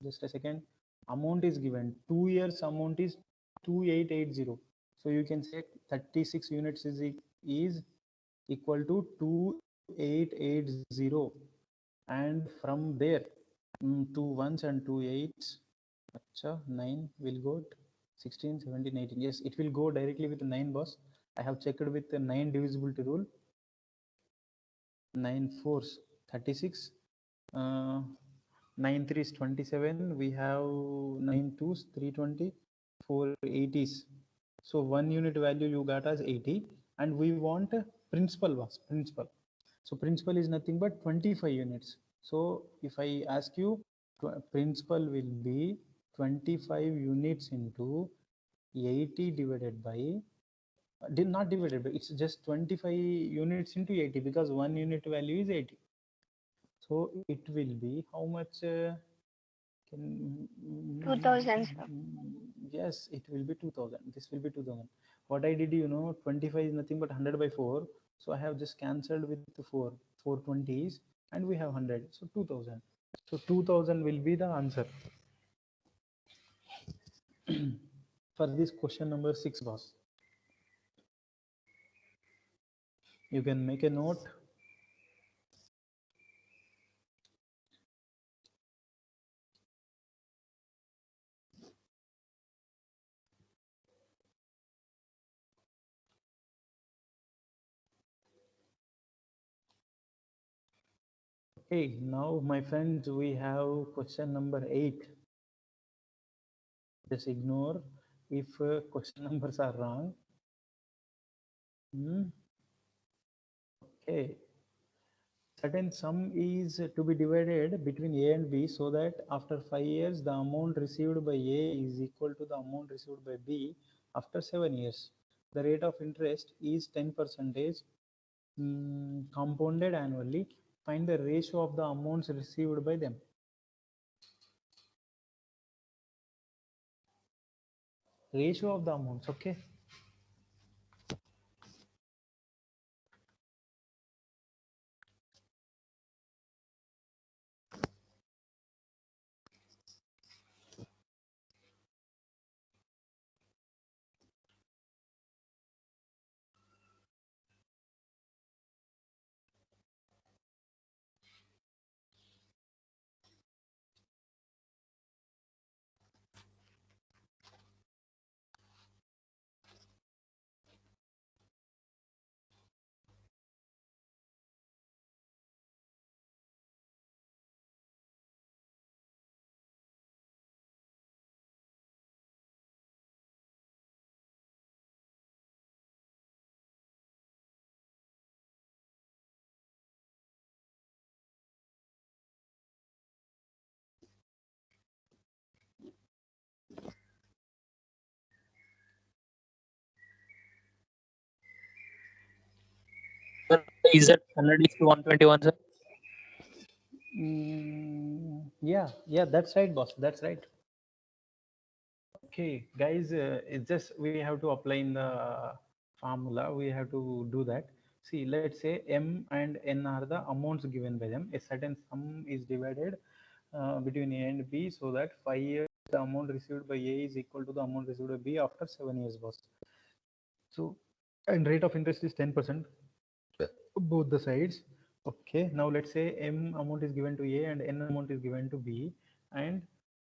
just a second. Amount is given. 2 years amount is 2880. So you can say 36 units is equal to 2880. And from there, 2 ones and 2 eights, 9 will go 16, 17, 18. Yes, it will go directly with 9, boss. I have checked with the 9 divisibility rule. 9 fours 36, 9 threes 27. We have 9 twos 320, 4 80s. So 1 unit value you got as 80, and we want principal was principal. So principal is nothing but 25 units. So if I ask you, principal will be 25 units into 80 divided by, not divided by, it's just 25 units into 80 because 1 unit value is 80. So it will be how much? 2000, sir. Yes, it will be 2000. This will be 2000. What I did, 25 is nothing but 100 by 4. So I have just cancelled with the 420s, and we have 100. So 2000. So 2000 will be the answer for this question number 6, boss. You can make a note. Okay, now my friends, we have question number 8. Just ignore if question numbers are wrong. Okay. Certain sum is to be divided between A and B so that after 5 years the amount received by A is equal to the amount received by B after 7 years. the rate of interest is 10 percentage compounded annually. Find the ratio of the amounts received by them. Ratio of the amounts, okay. Sir, is that 100 is to 121, sir? Yeah, that's right, boss. That's right. Okay, guys, it's just we have to apply in the formula. We have to do that. See, let's say M and N are the amounts given by them. A certain sum is divided between A and B, so that 5 years the amount received by A is equal to the amount received by B after 7 years, boss. So, and rate of interest is 10%, both the sides. Okay, now let's say M amount is given to A and N amount is given to B, and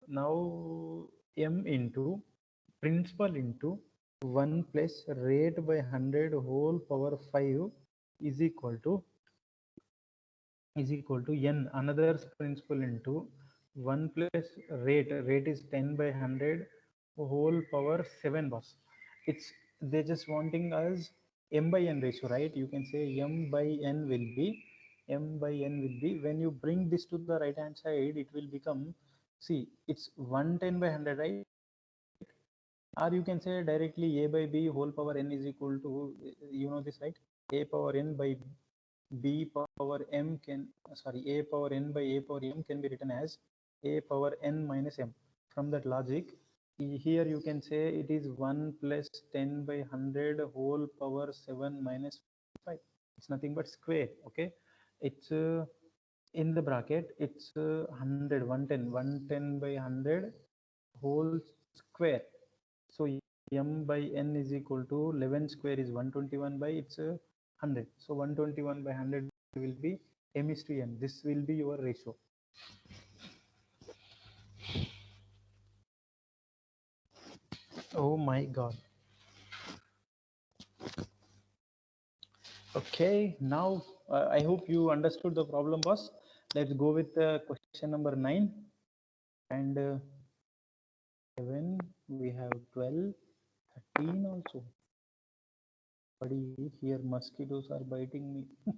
now M into principal into 1 plus rate by 100 whole power 5 is equal to n, another principal into 1 plus rate is 10 by 100 whole power 7, boss. It's they just wanting us m by n ratio, right? You can say m by n will be when you bring this to the right hand side, it will become, see, it's 110 by 100, right? Or you can say directly a by b whole power n is equal to, you know this, right? A power n by b power m can, sorry, a power n by a power m can be written as a power n minus m. From that logic, here you can say it is 1 plus 10 by 100 whole power 7 minus 5. It's nothing but square, okay? It's in the bracket, it's 100, 110 by 100 whole square. So m by n is equal to 11 square is 121 by, it's 100. So 121 by 100 will be m is to n. This will be your ratio. Oh my god. Okay, now I hope you understood the problem, boss. Let's go with question number 9 and 7. We have 12, 13 also. Buddy, here mosquitoes are biting me.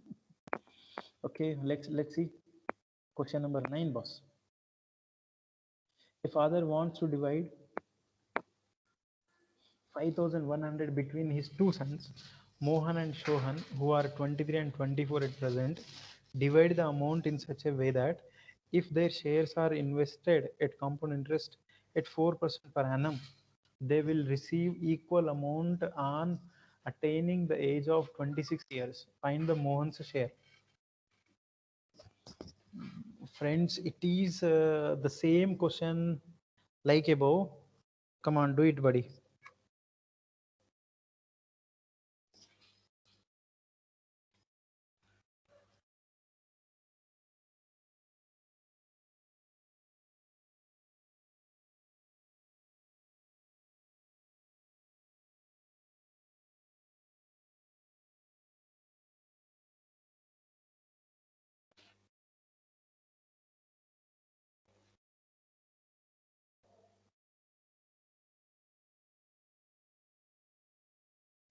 Okay, let's see question number 9, boss. A father wants to divide 5,100 between his two sons, Mohan and Shohan, who are 23 and 24 at present. Divide the amount in such a way that if their shares are invested at compound interest at 4% per annum, they will receive equal amount on attaining the age of 26 years. Find the Mohan's share. Friends, it is the same question like above. Come on, do it, buddy.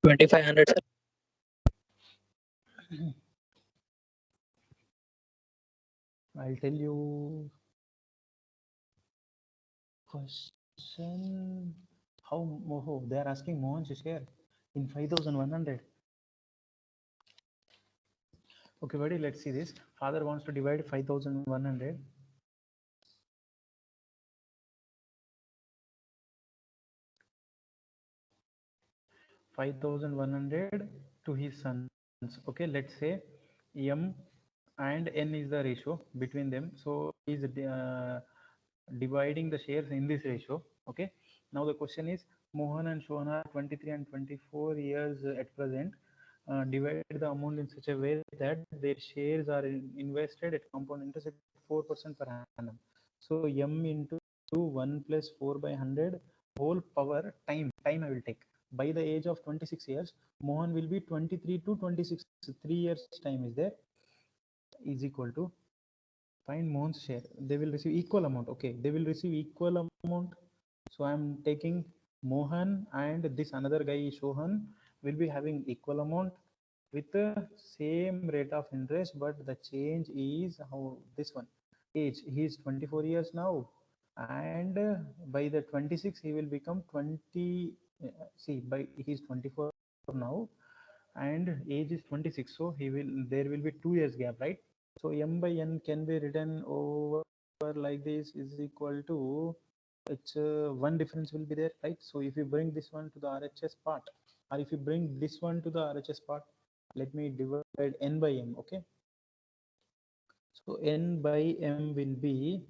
2500, sir. I'll tell you question. How, oh, they are asking Mohan's share. in 5100. Okay, buddy, let's see this. Father wants to divide 5100. $5,100 to his sons. Okay, let's say M and N is the ratio between them. So he's dividing the shares in this ratio. Okay, now the question is, Mohan and Shohan are 23 and 24 years at present. Divide the amount in such a way that their shares are invested at compound interest at 4% per annum. So M into 1 plus 4 by 100 whole power time I will take. By the age of 26 years, Mohan will be 23 to 26. 3 years time is there, is equal to, find Mohan's share. They will receive equal amount. Okay, they will receive equal amount. So I'm taking Mohan and this another guy Shohan will be having equal amount with the same rate of interest, but the change is how this one age. He is 24 years now, and by the 26 he will become 20. See, by he's 24 now, and age is 26. So he will, there will be 2 years gap, right? So M by N can be written over like this is equal to, it's one difference will be there, right? So if you bring this one to the RHS part, or if you bring this one to the RHS part, let me divide N by M. Okay, so N by M will be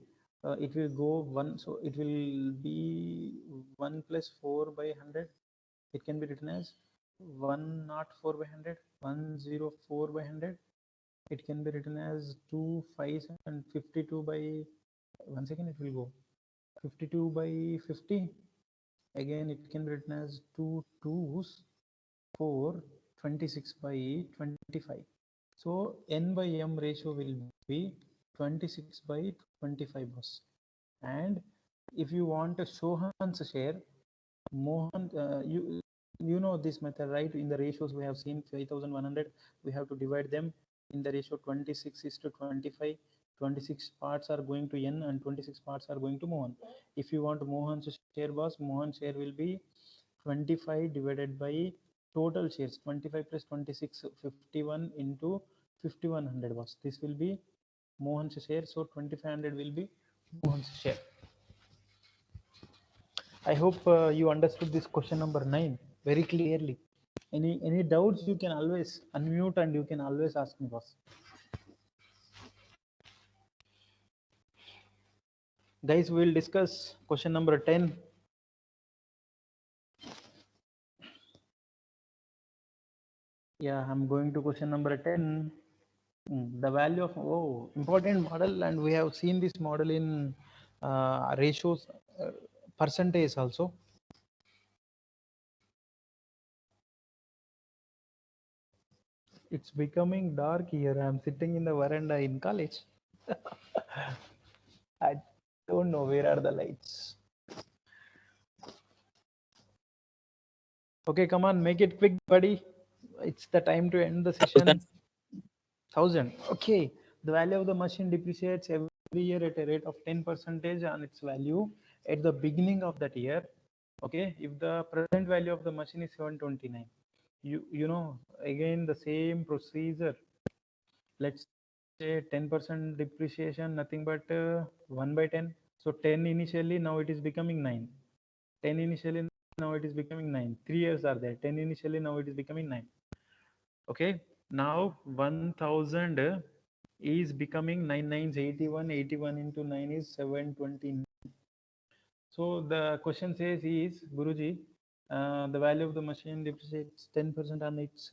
it will go 1, so it will be 1 plus 4 by 100. It can be written as 104 by 100, 104 by 100. It can be written as 2 5 and 52 by 1 second, it will go 52 by 50. Again it can be written as 2 2s 4 26 by 25. So N by M ratio will be 26 by 25 boss. And if you want a Shohan's share, Mohan, you know this method, right? In the ratios we have seen 5100, we have to divide them in the ratio 26 is to 25. 26 parts are going to N and 26 parts are going to Mohan. If you want Mohan's share boss, Mohan's share will be 25 divided by total shares 25 plus 26, 51 into 5100 was, this will be Mohan's share. So 2500 will be Mohan's share. I hope you understood this question number 9 very clearly. Any doubts, you can always unmute and you can always ask me, boss. Guys, we will discuss question number 10. Yeah, I'm going to question number 10. The value of, oh, important model, and we have seen this model in ratios, percentage also. It's becoming dark here. I'm sitting in the veranda in college. I don't know where are the lights. Okay, come on, make it quick, buddy. It's the time to end the session. 1000. Okay, the value of the machine depreciates every year at a rate of 10% on its value at the beginning of that year. Okay, if the present value of the machine is 729, you know, again the same procedure. Let's say 10% depreciation, nothing but 1 by 10. So 10 initially, now it is becoming 9. 10 initially, now it is becoming 9. 3 years are there. 10 initially, now it is becoming 9. Okay, now 1000 is becoming 9 9s 81. 81 into 9 is 720. So the question says is, Guruji, the value of the machine depreciates 10% on its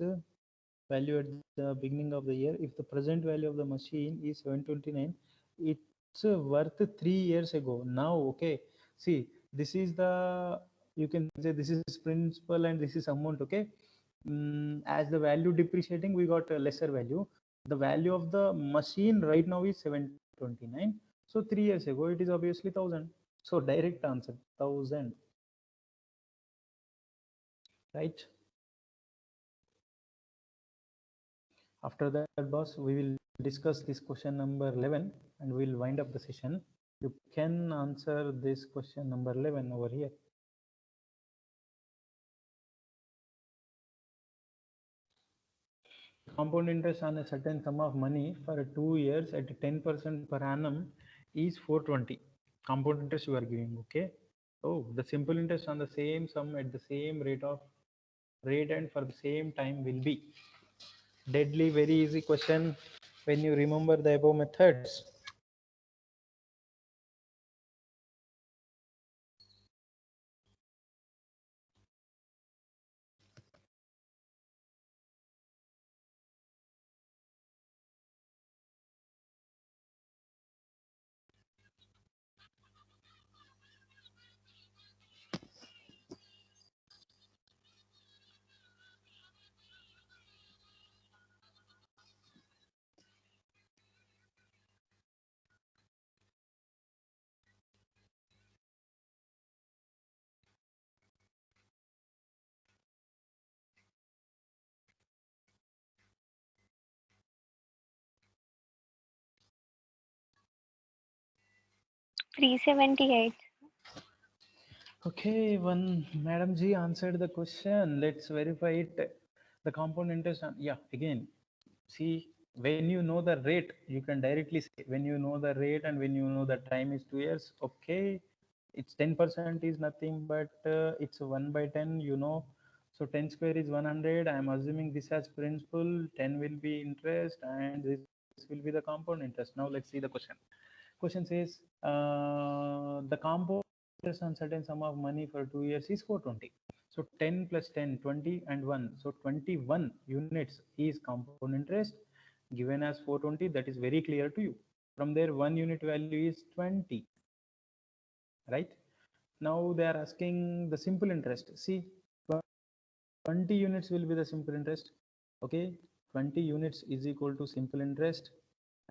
value at the beginning of the year. If the present value of the machine is 729, it's worth 3 years ago. Now, okay, see, this is the, you can say this is principal and this is amount. Okay, as the value depreciating, we got a lesser value. The value of the machine right now is 729. So 3 years ago, it is obviously 1000. So direct answer 1000, right? After that, boss, we will discuss this question number 11 and we'll wind up the session. You can answer this question number 11 over here. compound interest on a certain sum of money for 2 years at 10% per annum is 420. Compound interest you are giving, okay? Oh, the simple interest on the same sum at the same rate and for the same time will be deadly very easy question when you remember the above methods. $378. Okay, one Madam G answered the question. Let's verify it. The compound interest, yeah, again, see, when you know the rate, you can directly say, when you know the rate and when you know the time is 2 years, okay, it's 10% is nothing but it's 1 by 10, you know. So 10 square is 100. I'm assuming this as principal, 10 will be interest, and this will be the compound interest. Now let's see the question. Question says the compound interest on certain sum of money for 2 years is 420. So 10 plus 10, 20 and 1. So 21 units is compound interest given as 420. That is very clear to you. From there, 1 unit value is 20. Right? Now they are asking the simple interest. See, 20 units will be the simple interest. Okay, 20 units is equal to simple interest,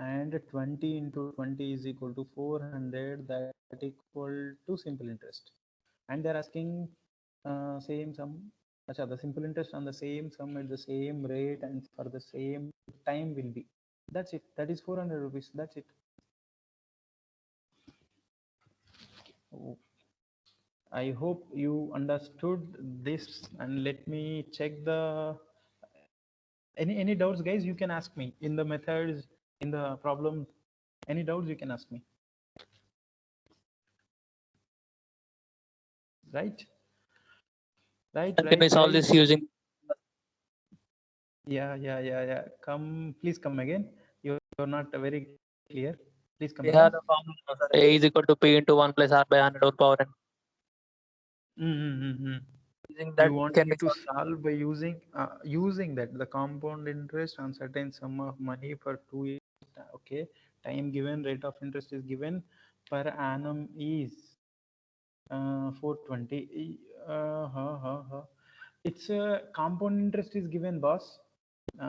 and 20 into 20 is equal to 400, that equal to simple interest. And they're asking same sum. Achha, the simple interest on the same sum at the same rate and for the same time will be. That's it. That is 400 rupees. That's it. Oh, I hope you understood this, and let me check the any doubts, guys. You can ask me in the methods, in the problem. Any doubts you can ask me. Right? Right, And can we right, solve this guys. using Yeah. Come, please come again. You're not very clear. Please come we again. have the formula, sir. A is equal to P into 1 plus R by 100 whole power n. Using that, You want can me we to solve? solve by using that the compound interest on certain sum of money for 2 years. Okay, time given, rate of interest is given, per annum is 420. It's a compound interest is given, boss.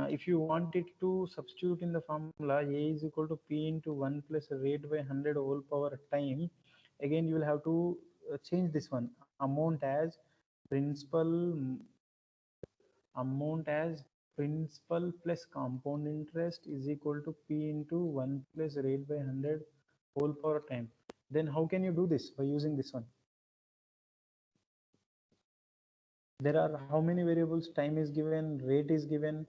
If you want it to substitute in the formula, A is equal to P into 1 plus rate by 100 whole power time. Again, you will have to change this one. Amount as principal plus compound interest is equal to P into 1 plus rate by 100 whole power time. Then how can you do this by using this one? There are how many variables? Time is given, rate is given,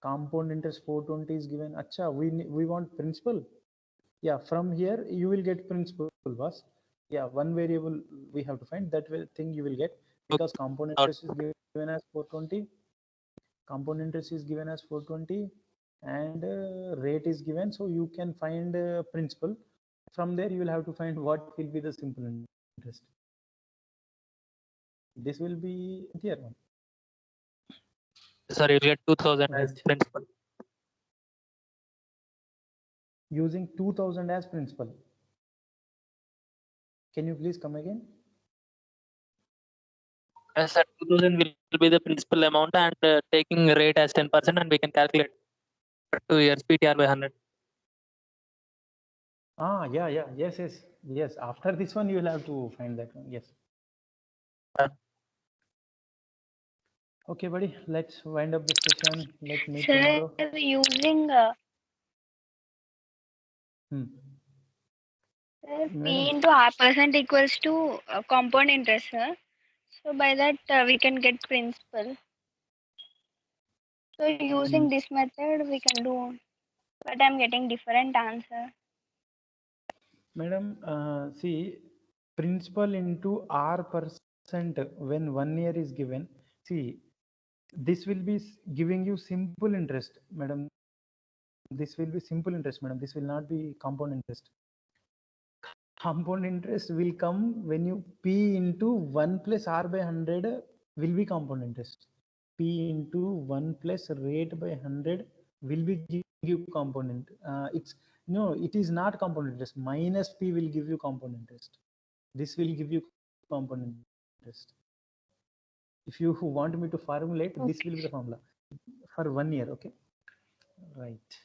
compound interest 420 is given. Acha, we want principal. Yeah, from here you will get principal, boss. Yeah, one variable we have to find, that thing you will get, because compound interest is given as 420. Compound interest is given as 420, and rate is given, so you can find principal. From there you will have to find what will be the simple interest. This will be here one. Sorry, you'll get 2000 as Right. principal. Using 2000 as principal. Can you please come again? Yes, sir. 2000 will be the principal amount, and taking rate as 10%, and we can calculate for 2 years PTR by 100. Yeah. Yes. After this one, you will have to find that one. Yes. Okay, buddy. Let's wind up the session. Let's meet Sir, tomorrow. using P Madam, into R% equals to compound interest, sir. So by that we can get principal. So using this method we can do, but I'm getting different answer. Madam, see, principal into R percent when 1 year is given. See, this will be giving you simple interest, madam. This will be simple interest, madam. This will not be compound interest. Compound interest will come when you P into 1 plus R by 100 will be compound interest. P into 1 plus rate by 100 will be give you compound interest. It's no, it is not compound interest. Minus P will give you compound interest. This will give you compound interest. If you want me to formulate, this will be the formula for 1 year. Okay, right.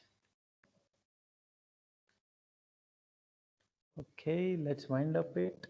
Okay, let's wind up it.